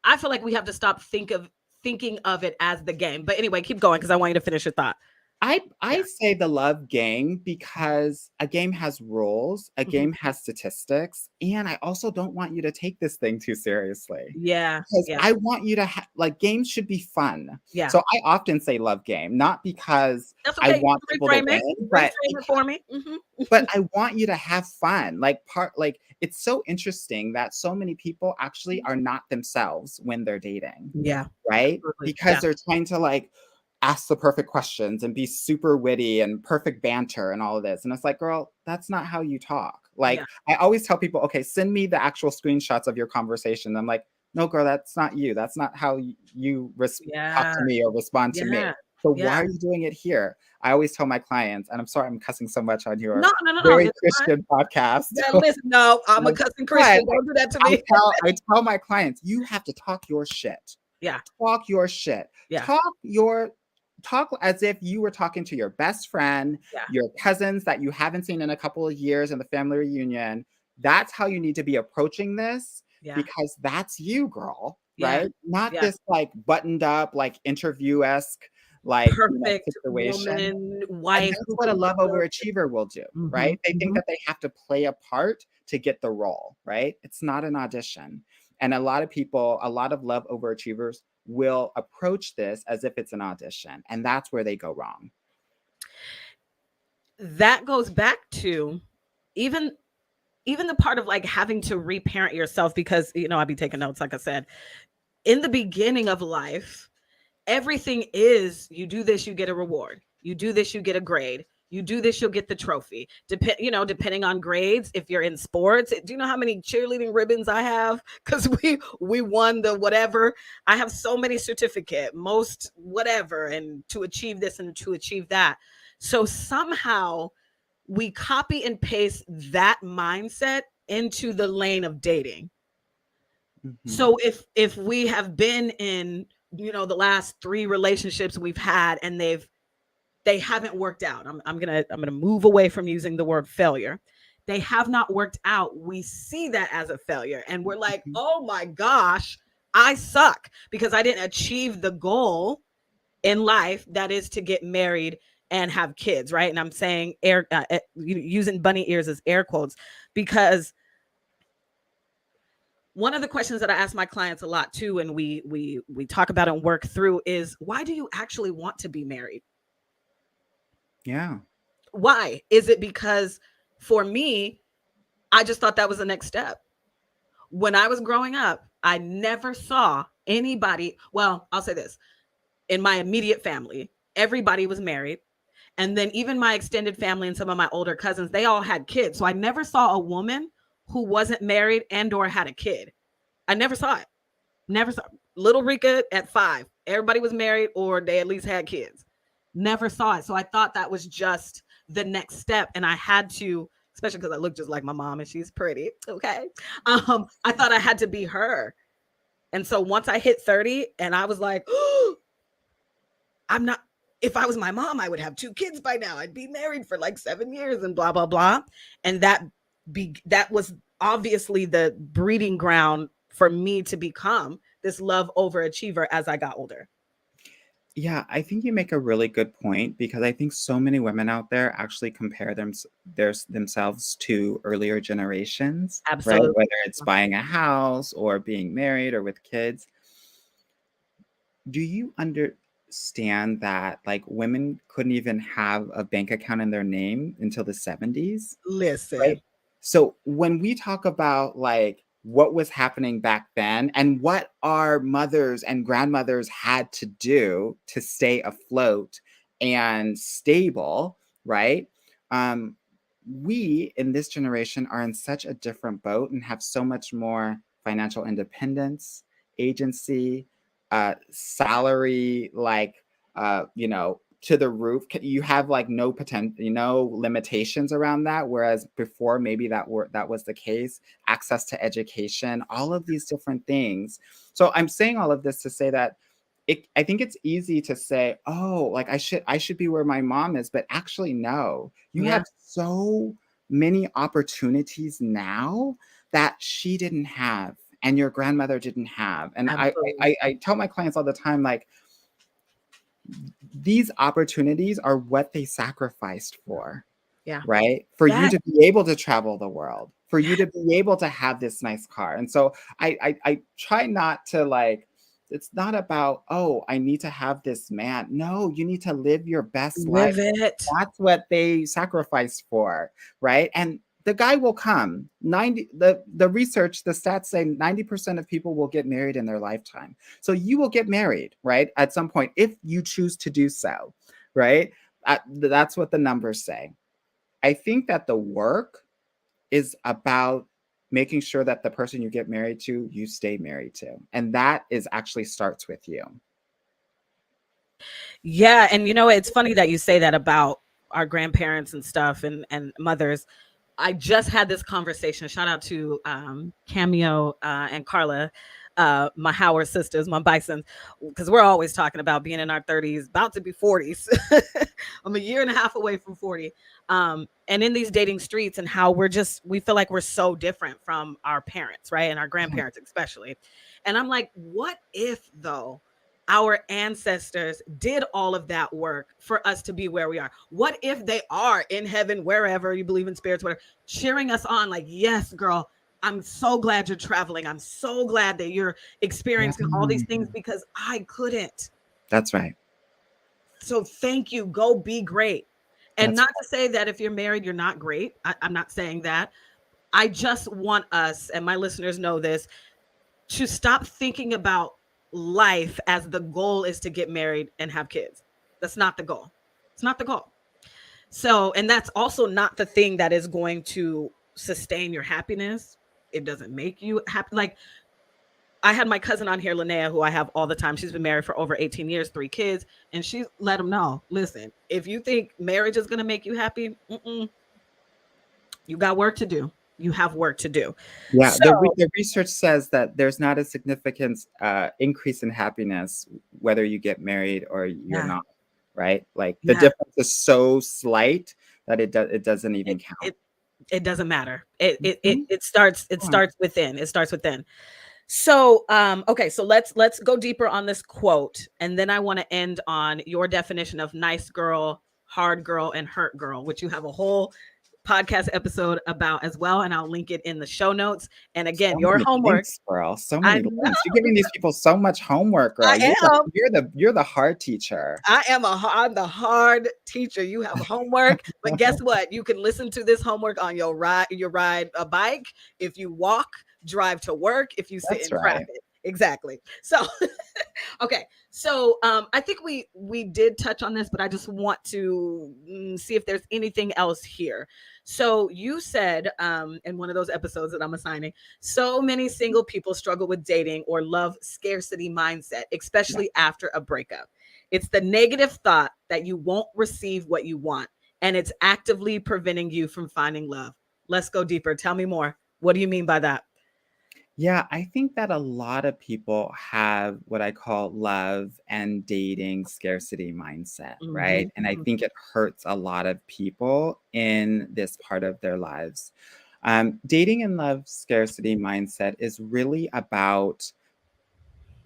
S1: I feel like we have to stop thinking of it as the game. But anyway, keep going because I want you to finish your thought.
S2: I say the love game because a game has rules, a game has statistics, and I also don't want you to take this thing too seriously.
S1: Yeah.
S2: Because I want you to like games should be fun.
S1: Yeah.
S2: So I often say love game, not because I want people to win, but
S1: it for me.
S2: But I want you to have fun. Like it's so interesting that so many people actually are not themselves when they're dating.
S1: Yeah.
S2: Right?
S1: Absolutely.
S2: Because they're trying to like ask the perfect questions and be super witty and perfect banter and all of this. And it's like, girl, that's not how you talk. Like I always tell people, okay, send me the actual screenshots of your conversation. I'm like, no, girl, that's not you. That's not how you talk to me or respond to me. So why are you doing it here? I always tell my clients, and I'm sorry I'm cussing so much on your very Christian podcast.
S1: Yeah, listen, no, I'm a cussing Christian. Don't do that to me.
S2: I tell my clients, you have to talk your shit.
S1: Yeah.
S2: Talk your shit.
S1: Yeah.
S2: Talk as if you were talking to your best friend, your cousins that you haven't seen in a couple of years in the family reunion. That's how you need to be approaching this because that's you, girl, right? Not this like buttoned up, like interview-esque, like
S1: perfect
S2: situation.
S1: Woman, wife.
S2: And that's what a love overachiever will do, right? They think that they have to play a part to get the role, right? It's not an audition. And a lot of love overachievers will approach this as if it's an audition. And that's where they go wrong.
S1: That goes back to even the part of like having to reparent yourself because, I'd be taking notes, like I said, in the beginning of life, everything is you do this, you get a reward. You do this, you get a grade. You do this, you'll get the trophy. Depending on grades, if you're in sports, do you know how many cheerleading ribbons I have? Because we won the whatever. I have so many certificate, most whatever, and to achieve this and to achieve that. So somehow we copy and paste that mindset into the lane of dating. So if we have been in, the last 3 relationships we've had and they haven't worked out. I'm gonna move away from using the word failure. They have not worked out. We see that as a failure, and we're like, oh my gosh, I suck because I didn't achieve the goal in life that is to get married and have kids, right? And I'm saying using bunny ears as air quotes because one of the questions that I ask my clients a lot too, and we talk about and work through is why do you actually want to be married?
S2: Yeah.
S1: Why? Is it because for me, I just thought that was the next step. When I was growing up, I never saw anybody. Well, I'll say this. In my immediate family, everybody was married. And then even my extended family and some of my older cousins, they all had kids. So I never saw a woman who wasn't married and or had a kid. I never saw it. Never saw little Rika at 5. Everybody was married or they at least had kids. Never saw it. So I thought that was just the next step. And I had to, especially because I look just like my mom and she's pretty. Okay. I thought I had to be her. And so once I hit 30 and I was like, oh, I'm not, if I was my mom, I would have 2 kids by now. I'd be married for like 7 years and blah, blah, blah. And that was obviously the breeding ground for me to become this love overachiever as I got older.
S2: Yeah, I think you make a really good point because I think so many women out there actually compare themselves to earlier generations.
S1: Absolutely.
S2: Right? Whether it's buying a house or being married or with kids. Do you understand that like women couldn't even have a bank account in their name until the 70s?
S1: Listen.
S2: Right? So when we talk about like what was happening back then and what our mothers and grandmothers had to do to stay afloat and stable, right? We in this generation are in such a different boat and have so much more financial independence, agency, salary, like, to the roof. You have like no potential, no limitations around that. Whereas before, maybe that was the case. Access to education, all of these different things. So I'm saying all of this to say that I think it's easy to say, oh, like I should be where my mom is, but actually, no. You
S1: Yeah.
S2: have so many opportunities now that she didn't have, and your grandmother didn't have. And
S1: Absolutely.
S2: I tell my clients all the time, like, these opportunities are what they sacrificed for,
S1: Yeah.
S2: right? For you
S1: Yes.
S2: to be able to travel the world, for you
S1: Yes.
S2: to be able to have this nice car. And so I try not to like, it's not about, oh, I need to have this man. No, you need to live your best life.
S1: Live it.
S2: That's what they sacrificed for, right? And the guy will come. The research, the stats say 90% of people will get married in their lifetime. So you will get married, right? At some point, if you choose to do so, right? That's what the numbers say. I think that the work is about making sure that the person you get married to, you stay married to. And that is actually starts with you.
S1: Yeah. And it's funny that you say that about our grandparents and stuff and mothers. I just had this conversation. Shout out to Cameo and Carla, my Howard sisters, my Bisons, because we're always talking about being in our 30s, about to be 40s. I'm a year and a half away from 40. And in these dating streets and how we feel like we're so different from our parents, right? And our grandparents, especially. And I'm like, what if, though, our ancestors did all of that work for us to be where we are? What if they are in heaven, wherever you believe in spirits, whatever, cheering us on like, yes, girl, I'm so glad you're traveling. I'm so glad that you're experiencing all these things because I couldn't.
S2: That's right.
S1: So thank you. Go be great. And
S2: That's
S1: not to say that if you're married, you're not great. I'm not saying that. I just want us, and my listeners know this, to stop thinking about life as the goal is to get married and have kids. That's not the goal. It's not the goal. So, and that's also not the thing that is going to sustain your happiness. It doesn't make you happy. Like, I had my cousin on here, Linnea, who I have all the time. She's been married for over 18 years, 3 kids. And she let them know, listen, if you think marriage is going to make you happy, you got work to do. You have work to do.
S2: Yeah,
S1: So,
S2: the research says that there's not a significant increase in happiness whether you get married or you're
S1: yeah,
S2: not, right? Like the
S1: yeah.
S2: difference is so slight that it doesn't even
S1: It,
S2: count.
S1: it, it doesn't matter. It
S2: Mhm.
S1: starts within. It starts within. So, okay, so let's go deeper on this quote, and then I want to end on your definition of nice girl, hard girl, and hurt girl, which you have a whole podcast episode about as well, and I'll link it in the show notes. And again,
S2: So
S1: your
S2: many
S1: homework.
S2: links, girl. So
S1: I
S2: many
S1: know
S2: links. You're giving these people so much homework, girl.
S1: I am.
S2: You're the hard teacher.
S1: I'm the hard teacher. You have homework, but guess what? You can listen to this homework on your ride a bike, if you walk, drive to work, if you sit
S2: That's
S1: in
S2: right.
S1: traffic. Exactly. So okay. So I think we did touch on this, but I just want to see if there's anything else here. So you said in one of those episodes that I'm assigning, so many single people struggle with dating or love scarcity mindset,
S2: Yeah.
S1: especially after a breakup. It's the negative thought that you won't receive what you want, and it's actively preventing you from finding love. Let's go deeper. Tell me more. What do you mean by that?
S2: Yeah, I think that a lot of people have what I call love and dating scarcity mindset, right? And I
S1: Mhm.
S2: think it hurts a lot of people in this part of their lives. Dating and love scarcity mindset is really about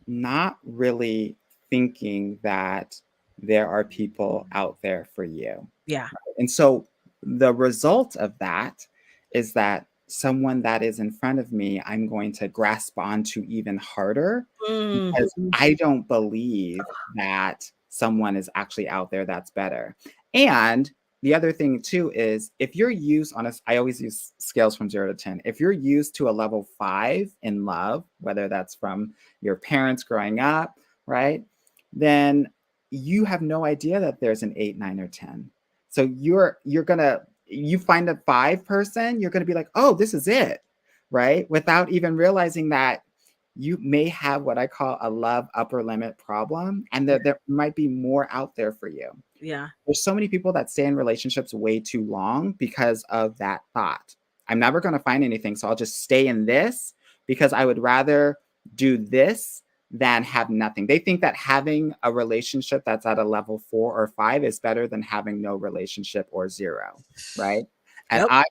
S2: not really thinking that there are people out there for you.
S1: Yeah.
S2: And so the result of that is that someone that is in front of me, I'm going to grasp onto even harder because
S1: Mhm.
S2: I don't believe that someone is actually out there that's better. And the other thing too is if you're used on I always use scales from 0 to 10. If you're used to a level 5 in love, whether that's from your parents growing up, right? Then you have no idea that there's an 8, 9, or 10. So you're gonna you find a 5 person, you're gonna be like, oh, this is it, right? Without even realizing that you may have what I call a love upper limit problem, and there might be more out there for you.
S1: Yeah.
S2: There's so many people that stay in relationships way too long because of that thought. I'm never going to find anything, so I'll just stay in this because I would rather do this than have nothing. They think that having a relationship that's at a level 4 or 5 is better than having no relationship or 0, right? And
S1: Yep.
S2: I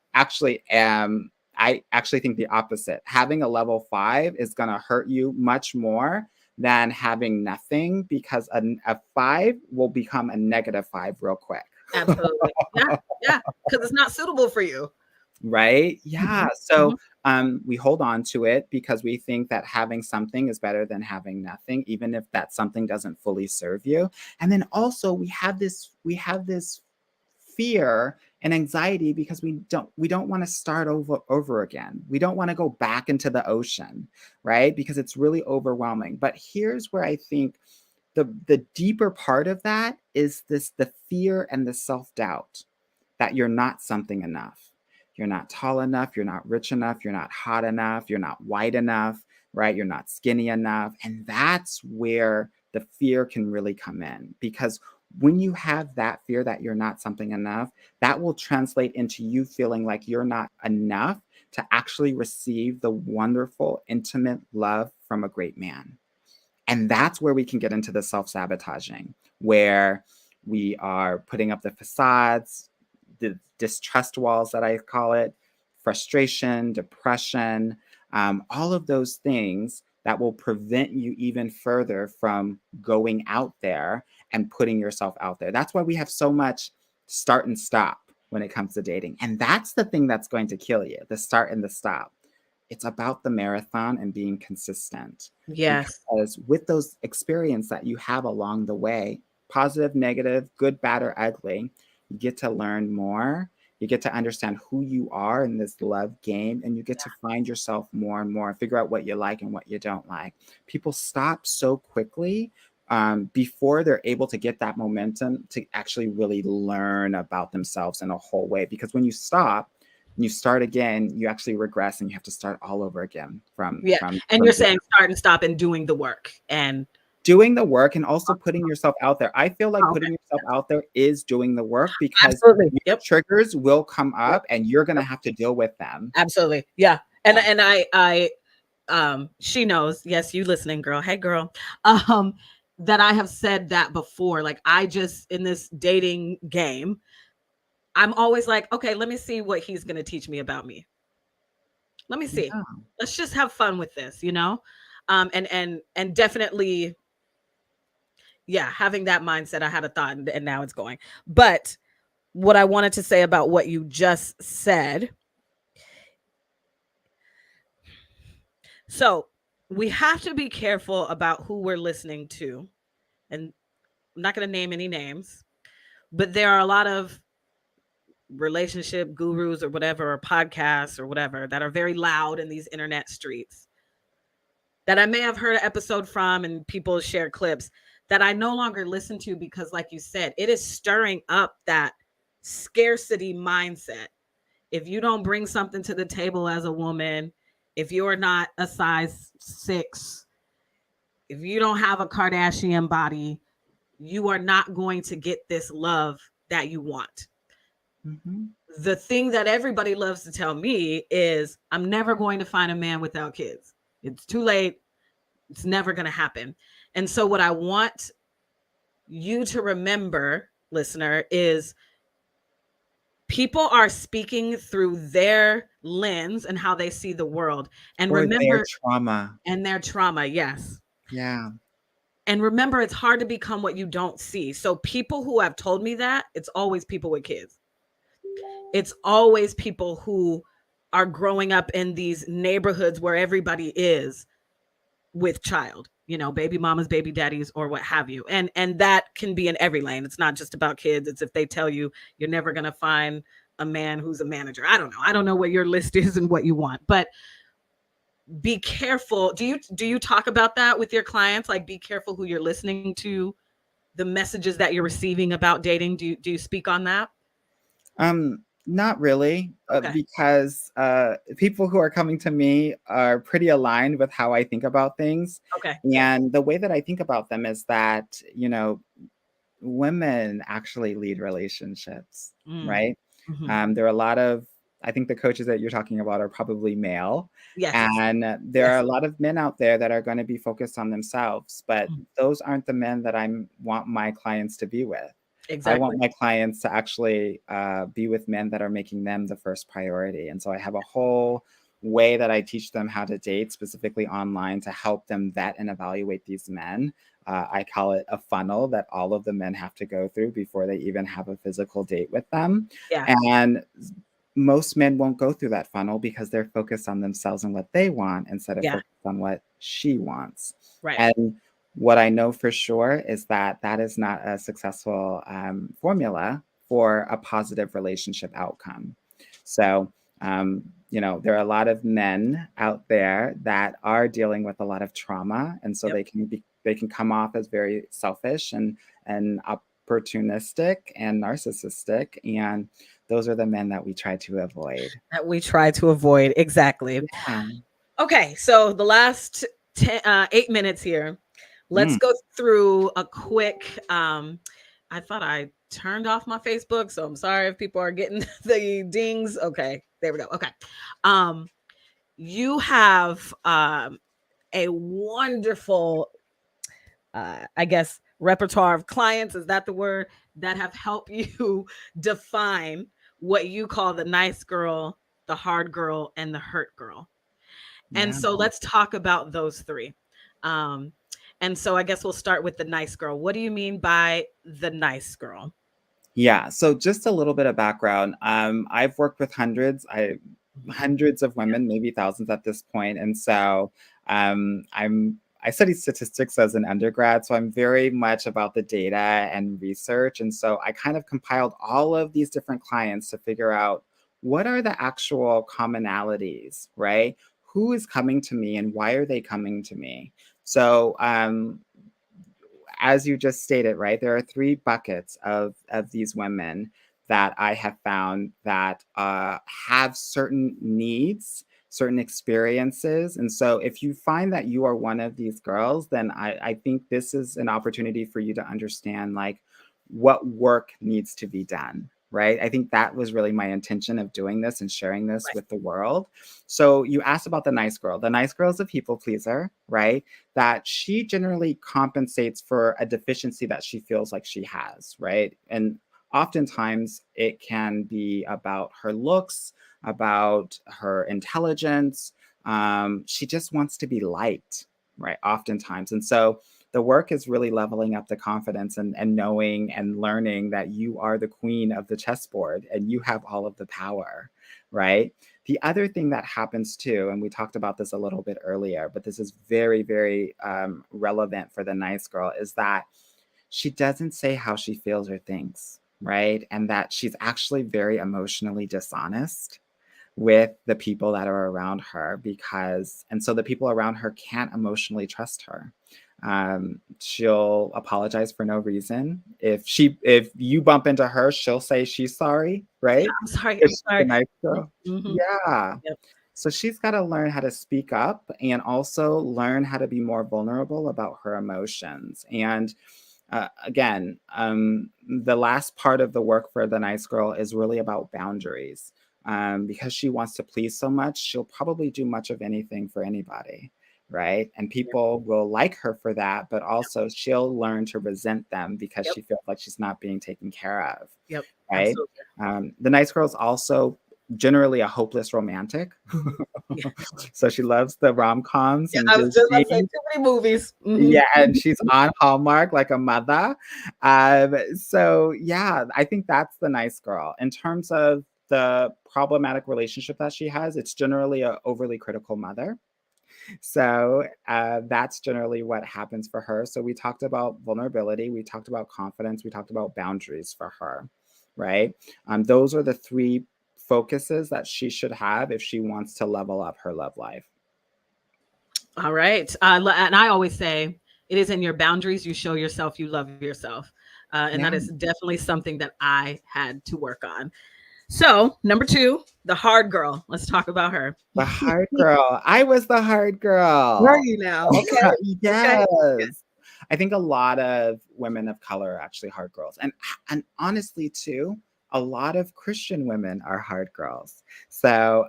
S2: actually think the opposite. Having a level 5 is going to hurt you much more than having nothing, because a 5 will become a -5 real quick.
S1: Absolutely. Yeah. Yeah. Because it's not suitable for you.
S2: Right? Yeah.
S1: Mhm.
S2: So we hold on to it because we think that having something is better than having nothing, even if that something doesn't fully serve you. And then also we have this fear and anxiety because we don't want to start over again. We don't want to go back into the ocean, right? Because it's really overwhelming. But here's where I think the deeper part of that is the fear and the self-doubt that you're not something enough. You're not tall enough, you're not rich enough, you're not hot enough, you're not white enough, right? You're not skinny enough. And that's where the fear can really come in, because when you have that fear that you're not something enough, that will translate into you feeling like you're not enough to actually receive the wonderful, intimate love from a great man. And that's where we can get into the self-sabotaging, where we are putting up the facades, the distrust walls that I call it, frustration, depression, all of those things that will prevent you even further from going out there and putting yourself out there. That's why we have so much start and stop when it comes to dating. And that's the thing that's going to kill you, the start and the stop. It's about the marathon and being consistent.
S1: Yes.
S2: Because with those experiences that you have along the way, positive, negative, good, bad, or ugly, you get to learn more. You get to understand who you are in this love game, and you get to find yourself more and more, figure out what you like and what you don't like. People stop so quickly before they're able to get that momentum to actually really learn about themselves in a whole way. Because when you stop, and you start again, you actually regress and you have to start all over again from
S1: Yeah.
S2: from
S1: And
S2: from
S1: you're saying start and stop and doing the work. And
S2: doing the work and also putting yourself out there. I feel like
S1: oh,
S2: putting
S1: okay.
S2: yourself out there is doing the work, because
S1: Absolutely.
S2: your
S1: Yep.
S2: triggers will come
S1: Yep.
S2: up and you're going to have to deal with them.
S1: Absolutely. Yeah. And
S2: Yeah.
S1: and I she knows, yes, you listening, girl. Hey girl. Um, that I have said that before. Like I just in this dating game, I'm always like, okay, let me see what he's gonna teach me about me. Let me see.
S2: Yeah.
S1: Let's just have fun with this, you know? And definitely, yeah, having that mindset, I had a thought and now it's going. But what I wanted to say about what you just said. So we have to be careful about who we're listening to. And I'm not going to name any names, but there are a lot of relationship gurus or whatever, or podcasts or whatever, that are very loud in these internet streets that I may have heard an episode from and people share clips that I no longer listen to because, like you said, it is stirring up that scarcity mindset. If you don't bring something to the table as a woman, if you're not a size 6, if you don't have a Kardashian body, you are not going to get this love that you want.
S2: Mm-hmm.
S1: The thing that everybody loves to tell me is I'm never going to find a man without kids. It's too late. It's never going to happen. And so, what I want you to remember, listener, is people are speaking through their lens and how they see the world. And
S2: Or their
S1: remember,
S2: trauma.
S1: and their trauma, yes.
S2: Yeah.
S1: And remember, it's hard to become what you don't see. So, people who have told me that, it's always people with kids. It's always people who are growing up in these neighborhoods where everybody is with child, you know, baby mamas, baby daddies, or what have you. And that can be in every lane. It's not just about kids. It's if they tell you you're never going to find a man who's a manager. I don't know. I don't know what your list is and what you want, but be careful. Do you talk about that with your clients? Like, be careful who you're listening to, the messages that you're receiving about dating. Do you speak on that?
S2: Not really,
S1: Okay.
S2: because people who are coming to me are pretty aligned with how I think about things.
S1: Okay. Good.
S2: And the way that I think about them is that, women actually lead relationships,
S1: Mm.
S2: right?
S1: Hmm.
S2: There are a lot of, I think the coaches that you're talking about are probably male.
S1: Yes.
S2: And there are
S1: Yes.
S2: a lot of men out there that are going to be focused on themselves, but
S1: Mhm.
S2: those aren't the men that I want my clients to be with. I
S1: Exactly.
S2: want my clients to actually be with men that are making them the first priority. And so I have a whole way that I teach them how to date, specifically online, to help them vet and evaluate these men. I call it a funnel that all of the men have to go through before they even have a physical date with them.
S1: Yeah.
S2: And most men won't go through that funnel because they're focused on themselves and what they want instead of
S1: Yeah.
S2: focused on what she wants.
S1: Right.
S2: And what I know for sure is that that is not a successful formula for a positive relationship outcome. So, there are a lot of men out there that are dealing with a lot of trauma, and so
S1: Yep.
S2: they can come off as very selfish and opportunistic and narcissistic, and those are the men that we try to avoid.
S1: That we try to avoid. Exactly.
S2: Yeah.
S1: Okay. So the last 8 minutes here. Let's
S2: Mm,
S1: go through a quick. I thought I turned off my Facebook, so I'm sorry if people are getting the dings. Okay, there we go. Okay. Um, you have a wonderful, I guess, repertoire of clients. Is that the word? That have helped you define what you call the nice girl, the hard girl, and the hurt girl. And
S2: yeah.
S1: so let's talk about those three. Um, and so I guess we'll start with the nice girl. What do you mean by the nice girl?
S2: Yeah, so just a little bit of background. I've worked with
S1: Mhm.
S2: hundreds of
S1: Yeah.
S2: women, maybe thousands at this point, and so I studied statistics as an undergrad, so I'm very much about the data and research, and so I kind of compiled all of these different clients to figure out what are the actual commonalities, right? Who is coming to me, and why are they coming to me? So as you just stated, right, there are three buckets of these women that I have found that have certain needs, certain experiences. And so if you find that you are one of these girls, then I think this is an opportunity for you to understand like what work needs to be done. Right. I think that was really my intention of doing this and sharing this
S1: Right.
S2: with the world. So you asked about the nice girl. The nice girl is a people pleaser, right? That she generally compensates for a deficiency that she feels like she has, right? And oftentimes it can be about her looks, about her intelligence. She just wants to be liked, right? Oftentimes. And so the work is really leveling up the confidence and knowing and learning that you are the queen of the chessboard and you have all of the power, right? The other thing that happens too, and we talked about this a little bit earlier, but this is very, very relevant for the nice girl, is that she doesn't say how she feels or thinks, right? And that she's actually very emotionally dishonest with the people that are around her and so the people around her can't emotionally trust her. She'll apologize for no reason. If you bump into her, she'll say she's sorry,
S1: Yeah,
S2: right?
S1: I'm sorry.
S2: If
S1: I'm
S2: she's a
S1: sorry.
S2: nice girl.
S1: Hmm.
S2: Yeah.
S1: Yep.
S2: So she's got to learn how to speak up and also learn how to be more vulnerable about her emotions. And again, the last part of the work for the nice girl is really about boundaries. Because she wants to please so much, she'll probably do much of anything for anybody, right? And
S1: Yep.
S2: people will like her for that, but also she'll learn to resent them because
S1: Yep.
S2: she feels like she's not being taken care of,
S1: Yep.
S2: right?
S1: Absolutely.
S2: The nice girl's also generally a hopeless romantic.
S1: Mhm. Yeah.
S2: So she loves the rom-coms
S1: Yeah.
S2: and
S1: I was just about to say
S2: Disney.
S1: too many movies. Hmm.
S2: Yeah, and she's on Hallmark like a mother. So yeah, I think that's the nice girl. In terms of the problematic relationship that she has, it's generally a overly critical mother. So that's generally what happens for her. So we talked about vulnerability, we talked about confidence, we talked about boundaries for her, right? Those are the three focuses that she should have if she wants to level up her love life.
S1: All right. And I always say it is in your boundaries you show yourself you love yourself. And that
S2: Yeah.
S1: is definitely something that I had to work on. So, number 2, the hard girl. Let's talk about her.
S2: The hard girl. I was the hard
S1: Were
S2: girl.
S1: you now? Okay. Okay.
S2: Yes. I think a lot of women of color are actually hard girls. And honestly too, a lot of Christian women are hard girls. So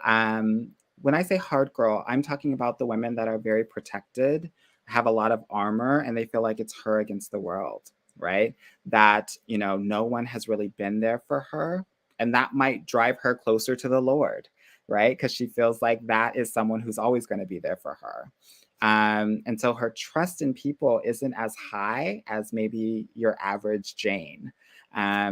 S2: when I say hard girl, I'm talking about the women that are very protected, have a lot of armor, and they feel like it's her against the world, right? That, no one has really been there for her. And that might drive her closer to the Lord, right? Because she feels like that is someone who's always going to be there for her. And so her trust in people isn't as high as maybe your average Jane.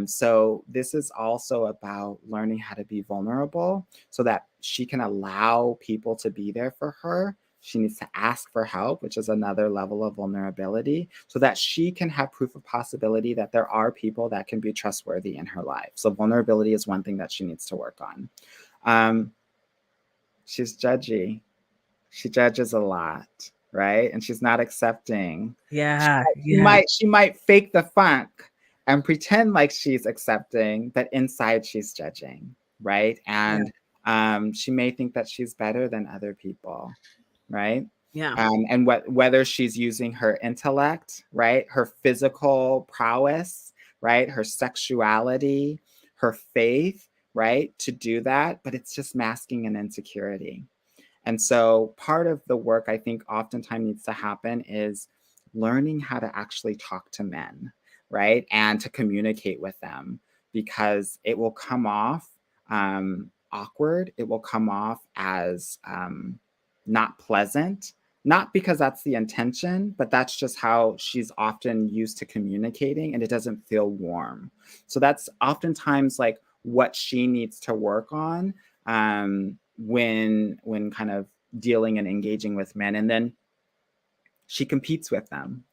S2: So this is also about learning how to be vulnerable so that she can allow people to be there for her. She needs to ask for help, which is another level of vulnerability, so that she can have proof of possibility that there are people that can be trustworthy in her life. So vulnerability is one thing that she needs to work on. She's judgy. She judges a lot, right? And she's not accepting.
S1: Yeah.
S2: She might fake the funk and pretend like she's accepting, but inside she's judging, right? And she may think that she's better than other people, right?
S1: Yeah.
S2: And whether she's using her intellect, right, her physical prowess, right, her sexuality, her faith, right, to do that, but it's just masking an insecurity. And so part of the work I think oftentimes needs to happen is learning how to actually talk to men, right? And to communicate with them, because it will come off awkward. It will come off as not pleasant, not because that's the intention, but that's just how she's often used to communicating, and it doesn't feel warm. So that's oftentimes like what she needs to work on when kind of dealing and engaging with men. And then she competes with them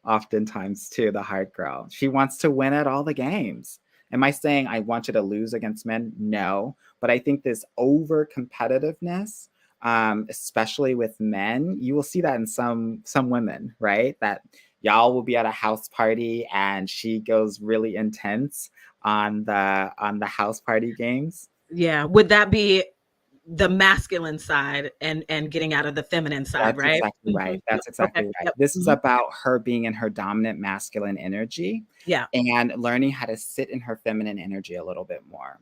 S2: oftentimes too, the hard girl. She wants to win at all the games. Am I saying I want you to lose against men? No. But I think this over competitiveness, especially with men, you will see that in some women, right? That y'all will be at a house party and she goes really intense on the house party games.
S1: Yeah. Would that be the masculine side and getting out of the feminine side,
S2: That's
S1: right?
S2: exactly right. That's
S1: Okay.
S2: exactly right.
S1: Yep.
S2: This is about her being in her dominant masculine energy
S1: Yeah.
S2: and learning how to sit in her feminine energy a little bit more.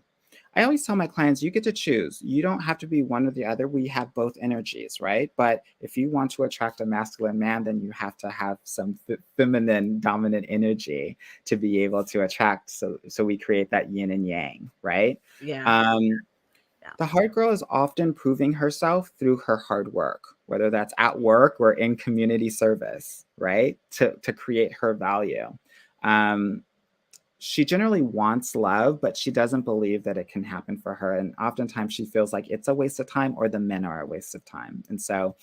S2: I always tell my clients, you get to choose. You don't have to be one or the other. We have both energies, right? But if you want to attract a masculine man, then you have to have some feminine dominant energy to be able to attract. So we create that yin and yang, right?
S1: Yeah.
S2: The hard girl is often proving herself through her hard work, whether that's at work or in community service, right? To create her value. She generally wants love, but she doesn't believe that it can happen for her. And oftentimes she feels like it's a waste of time or the men are a waste of time. And so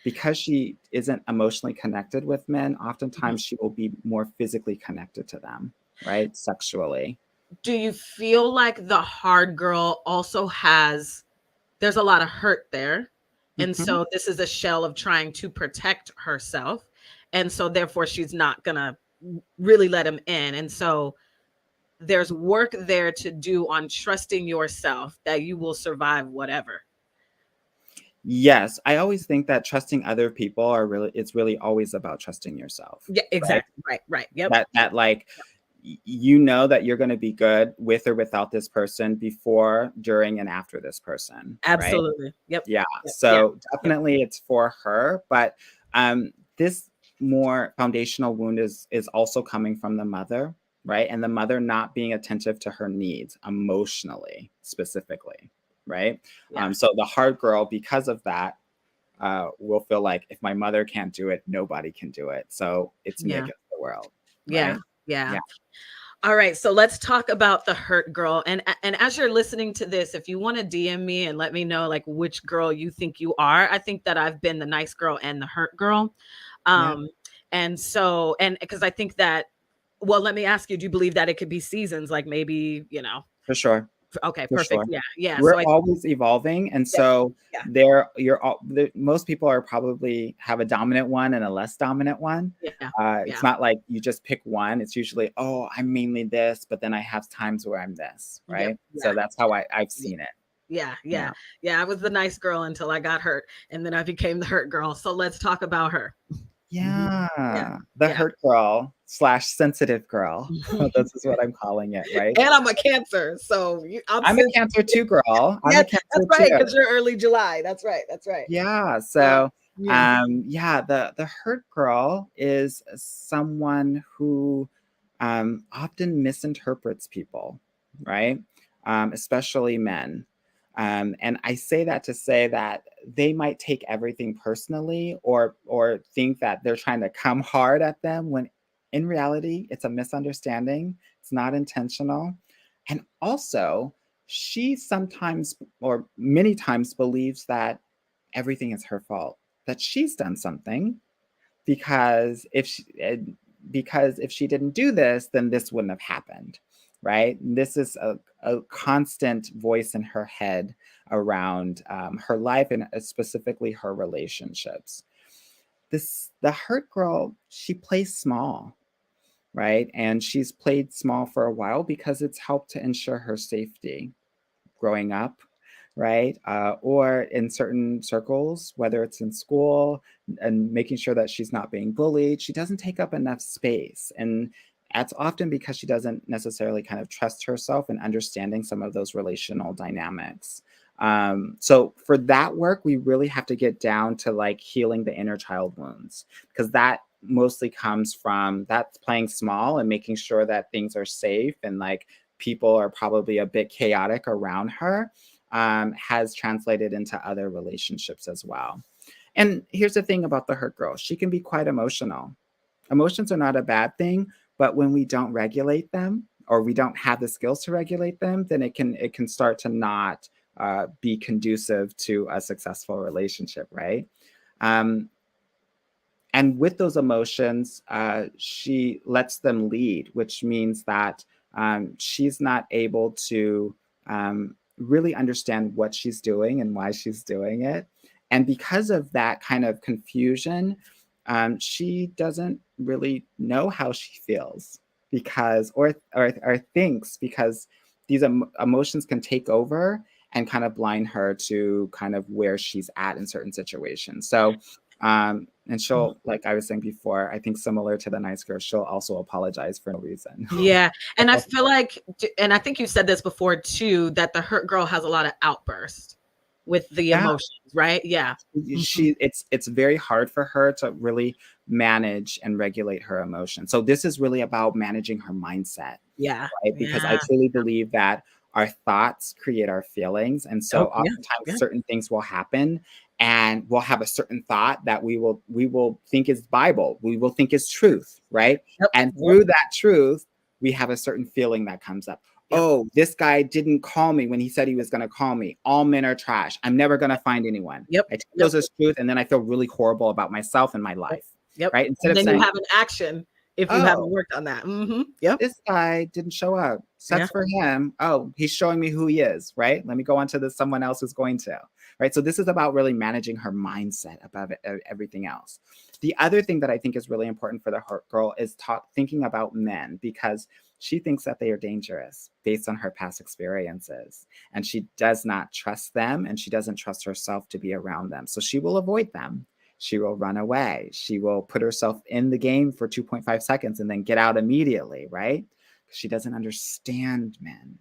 S2: because she isn't emotionally connected with men, oftentimes she will be more physically connected to them, right? Sexually.
S1: Do you feel like the hard girl also there's a lot of hurt there? And
S2: Mm-hmm.
S1: so this is a shell of trying to protect herself. And so therefore she's not going to really let him in. And so there's work there to do on trusting yourself that you will survive whatever.
S2: Yes, I always think that trusting other people it's really always about trusting yourself.
S1: Yeah,
S2: Right?
S1: exactly. Right. Yep.
S2: That like you know that you're going to be good with or without this person before, during, and after this person, right?
S1: Absolutely. Yep.
S2: Yeah.
S1: Yep. Yeah.
S2: So
S1: Yep.
S2: definitely it's for her, but this more foundational wound is also coming from the mother, right? And the mother not being attentive to her needs emotionally, specifically, right?
S1: Yeah.
S2: So the hard girl, because of that, will feel like if my mother can't do it, nobody can do it. So it's me
S1: Yeah.
S2: against the world,
S1: Yeah.
S2: right?
S1: Yeah.
S2: Yeah,
S1: All right, so let's talk about the hurt girl. And as you're listening to this, if you want to DM me and let me know like which girl you think you are, I think that I've been the nice girl and the hurt girl.
S2: yeah,
S1: And so and because I think that, well, let me ask you, do you believe that it could be seasons, like maybe,
S2: for sure.
S1: Okay,
S2: for
S1: perfect.
S2: sure.
S1: Yeah, yeah.
S2: We're
S1: So
S2: always evolving, and
S1: yeah,
S2: so
S1: yeah,
S2: most people are probably have a dominant one and a less dominant one.
S1: yeah,
S2: It's
S1: yeah,
S2: not like you just pick one. It's usually, oh, I'm mainly this, but then I have times where I'm this,
S1: yep,
S2: right?
S1: yeah,
S2: So that's how I've
S1: yeah.
S2: seen it.
S1: Yeah,
S2: Yeah.
S1: yeah, yeah. I was the nice girl until I got hurt, and then I became the hurt girl. So let's talk about her. Mhm. Yeah,
S2: Yeah. The
S1: yeah.
S2: hurt girl slash sensitive girl. This is what I'm calling it, right?
S1: And I'm a Cancer, so I'm
S2: I'm a
S1: sensitive.
S2: Cancer too, girl. I'm
S1: Yeah,
S2: a
S1: that's
S2: Cancer
S1: right,
S2: too.
S1: because you're early July. That's right. That's right.
S2: Yeah.
S1: Uh,
S2: So,
S1: yeah,
S2: yeah, the hurt girl is someone who often misinterprets people, right? Especially men. And I say that to say that they might take everything personally, or think that they're trying to come hard at them when in reality it's a misunderstanding. It's not intentional. And also, she sometimes or many times believes that everything is her fault, that she's done something, because if she didn't do this, then this wouldn't have happened, right? This is a constant voice in her head around her life, and specifically her relationships. The hurt girl, she plays small, right? And she's played small for a while because it's helped to ensure her safety growing up, right? Or in certain circles, whether it's in school, and making sure that she's not being bullied. She doesn't take up enough space. And that's often because she doesn't necessarily kind of trust herself and understanding some of those relational dynamics. So for that work, we really have to get down to like healing the inner child wounds, because that mostly comes from that's playing small and making sure that things are safe, and like people are probably a bit chaotic around her, has translated into other relationships as well. And here's the thing about the hurt girl, she can be quite emotional. Emotions are not a bad thing, but when we don't regulate them, or we don't have the skills to regulate them, then it can start to not be conducive to a successful relationship, right? Um, and with those emotions, she lets them lead, which means that she's not able to really understand what she's doing and why she's doing it. And because of that kind of confusion, she doesn't really know how she feels, because or thinks, because these emotions can take over and kind of blind her to kind of where she's at in certain situations. So and she'll, like I was saying before, I think similar to the nice girl, she'll also apologize for no reason.
S1: yeah. And I feel like, and I think you said this before too, that the hurt girl has a lot of outbursts with the
S2: Yeah,
S1: emotions, right? Yeah. Mhm.
S2: it's very hard for her to really manage and regulate her emotions. So this is really about managing her mindset,
S1: Yeah.
S2: right? Because I
S1: Yeah.
S2: truly believe that our thoughts create our feelings. And so
S1: Oh, yeah.
S2: oftentimes
S1: Yeah.
S2: certain things will happen, and we'll have a certain thought that we will think is Bible. We will think is truth, right?
S1: Yep.
S2: And
S1: Yep.
S2: through that truth, we have a certain feeling that comes up.
S1: Yep.
S2: Oh, this guy didn't call me when he said he was going to call me. All men are trash. I'm never going to find anyone.
S1: Yep.
S2: I take
S1: Yep.
S2: those as truth, and then I feel really horrible about myself and my
S1: Yep.
S2: life,
S1: Yep.
S2: right? Instead
S1: And
S2: of
S1: then you
S2: saying,
S1: have an action if you haven't
S2: oh,
S1: worked on that. Yep.
S2: this guy didn't show up.
S1: Yeah.
S2: Sucks for him. Oh, he's showing me who he is, right? Let me go on to this someone else who's going to, right? So this is about really managing her mindset above everything else. The other thing that I think is really important for the hurt girl is thinking about men, because she thinks that they are dangerous based on her past experiences, and she does not trust them, and she doesn't trust herself to be around them. So she will avoid them. She will run away. She will put herself in the game for 2.5 seconds and then get out immediately, right? She doesn't understand men.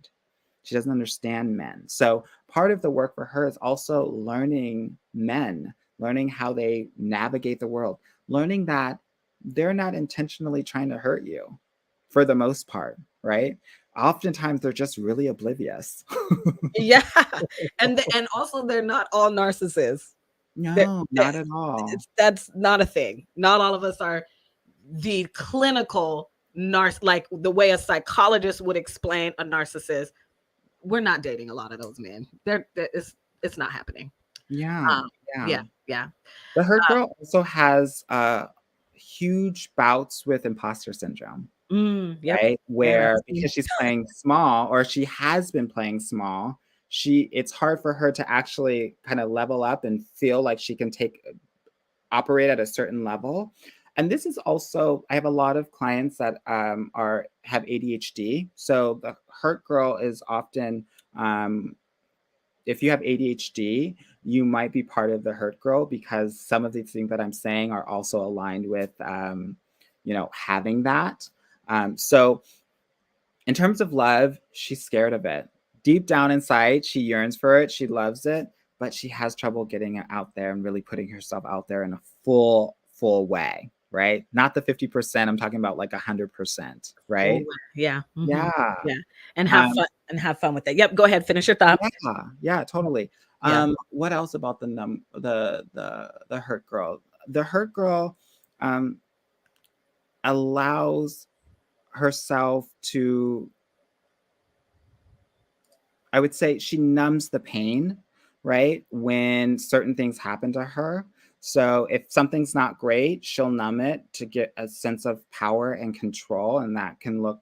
S2: She doesn't understand men. So part of the work for her is also learning men, learning how they navigate the world, learning that they're not intentionally trying to hurt you for the most part, right? Oftentimes they're just really oblivious.
S1: Yeah. And also they're not all narcissists. That
S2: No, not at all.
S1: that's not a thing. Not all of us are the clinical like the way a psychologist would explain a narcissist. We're not dating a lot of those men. It's not happening.
S2: Yeah,
S1: Um,
S2: yeah.
S1: yeah, yeah.
S2: The hurt girl also has huge bouts with imposter syndrome.
S1: Yep.
S2: right?
S1: Yeah.
S2: Where because she's playing small or she has been playing small, it's hard for her to actually kind of level up and feel like she can operate at a certain level. And this is also, I have a lot of clients that have ADHD. So the hurt girl is often, if you have ADHD, you might be part of the hurt girl because some of these things that I'm saying are also aligned with, having that. So in terms of love, she's scared of it. Deep down inside, she yearns for it. She loves it, but she has trouble getting it out there and really putting herself out there in a full way, right? Not the 50%. I'm talking about like 100%,
S1: Full
S2: right?
S1: way. Yeah.
S2: Yeah.
S1: Yeah. And have
S2: Um,
S1: fun with that. Yep. Go ahead. Finish your thought.
S2: yeah, totally.
S1: Yeah.
S2: What else about the hurt girl? The hurt girl allows herself to, I would say she numbs the pain, right? When certain things happen to her. So if something's not great, she'll numb it to get a sense of power and control. And that can look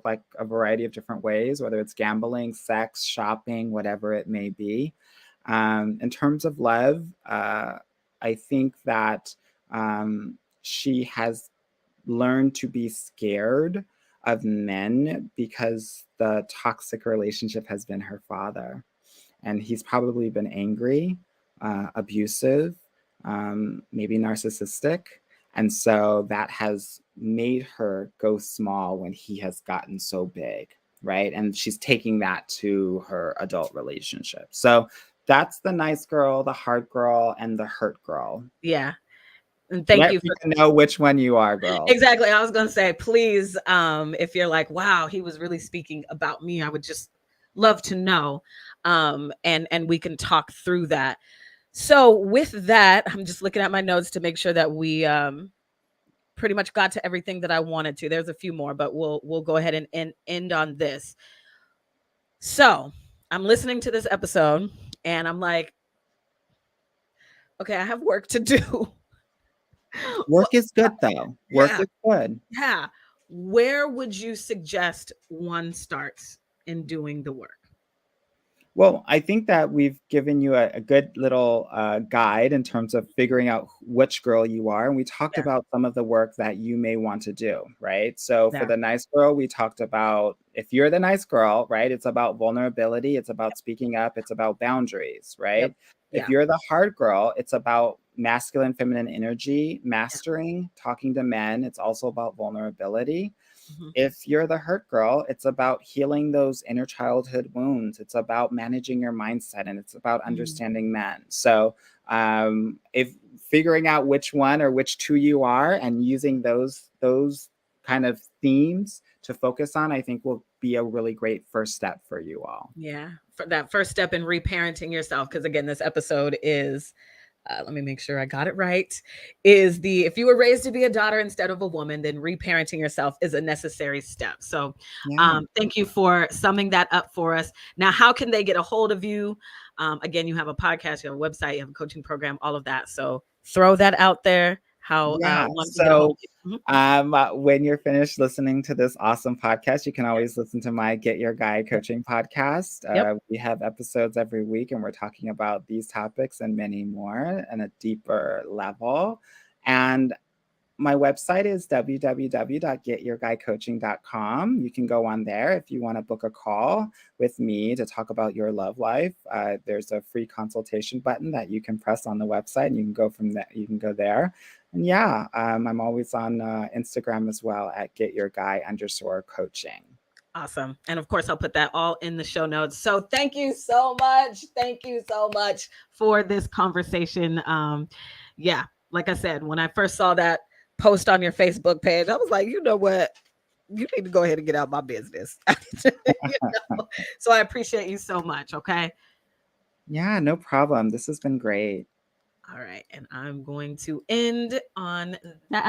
S2: like a variety of different ways, whether it's gambling, sex, shopping, whatever it may be. In terms of love, I think that she has learned to be scared of men because the toxic relationship has been her father. And he's probably been angry, abusive, maybe narcissistic. And so that has made her go small when he has gotten so big, right? And she's taking that to her adult relationship. So that's the nice girl, the hard girl, and the hurt girl.
S1: Yeah. And thank
S2: Let
S1: you
S2: me
S1: for
S2: know which one you are, girl.
S1: exactly. I was gonna say, please, if you're like, wow, he was really speaking about me, I would just love to know. And we can talk through that. So with that, I'm just looking at my notes to make sure that we pretty much got to everything that I wanted to. There's a few more, but we'll go ahead and end on this. So I'm listening to this episode and I'm like, okay, I have work to do.
S2: Work is good though. Work
S1: Yeah.
S2: is good.
S1: Yeah. Where would you suggest one starts in doing the work?
S2: Well, I think that we've given you a good little guide in terms of figuring out which girl you are. And we talked
S1: Yeah.
S2: about some of the work that you may want to do, right? So for
S1: Yeah.
S2: the nice girl, we talked about if you're the nice girl, right? It's about vulnerability, it's about speaking up, it's about boundaries,
S1: Yep.
S2: right? If
S1: Yeah.
S2: you're the hard girl, it's about masculine, feminine energy,
S1: Yeah.
S2: mastering, talking to men. It's also about vulnerability.
S1: Mhm.
S2: If you're the hurt girl, it's about healing those inner childhood wounds. It's about managing your mindset and it's about
S1: Mm.
S2: understanding men. So, if figuring out which one or which two you are and using those kind of themes to focus on, I think will be a really great first step for you all.
S1: Yeah. For that first step in reparenting yourself. Because again, this episode is let me make sure I got it right. Is the if you were raised to be a daughter instead of a woman, then reparenting yourself is a necessary step. So,
S2: Yeah.
S1: thank you for summing that up for us. Now, how can they get a hold of you? Again, you have a podcast, you have a website, you have a coaching program, all of that. So, throw that out there. How
S2: Yeah.
S1: one can get a hold
S2: So,
S1: of you.
S2: when you're finished listening to this awesome podcast, you can always listen to my Get Your Guy coaching podcast.
S1: Yep.
S2: We have episodes every week, and we're talking about these topics and many more on a deeper level. And my website is www.getyourguycoaching.com. You can go on there if you want to book a call with me to talk about your love life. There's a free consultation button that you can press on the website, and you can go from there. You can go there. And yeah, I'm always on Instagram as well at getyourguy_coaching.
S1: Awesome. And of course, I'll put that all in the show notes. So thank you so much. Thank you so much for this conversation. Yeah, like I said, when I first saw that post on your Facebook page, I was like, you know what? You need to go ahead and get out my business. So I appreciate you so much. Okay.
S2: Yeah, no problem. This has been great.
S1: All right. And I'm going to end on that.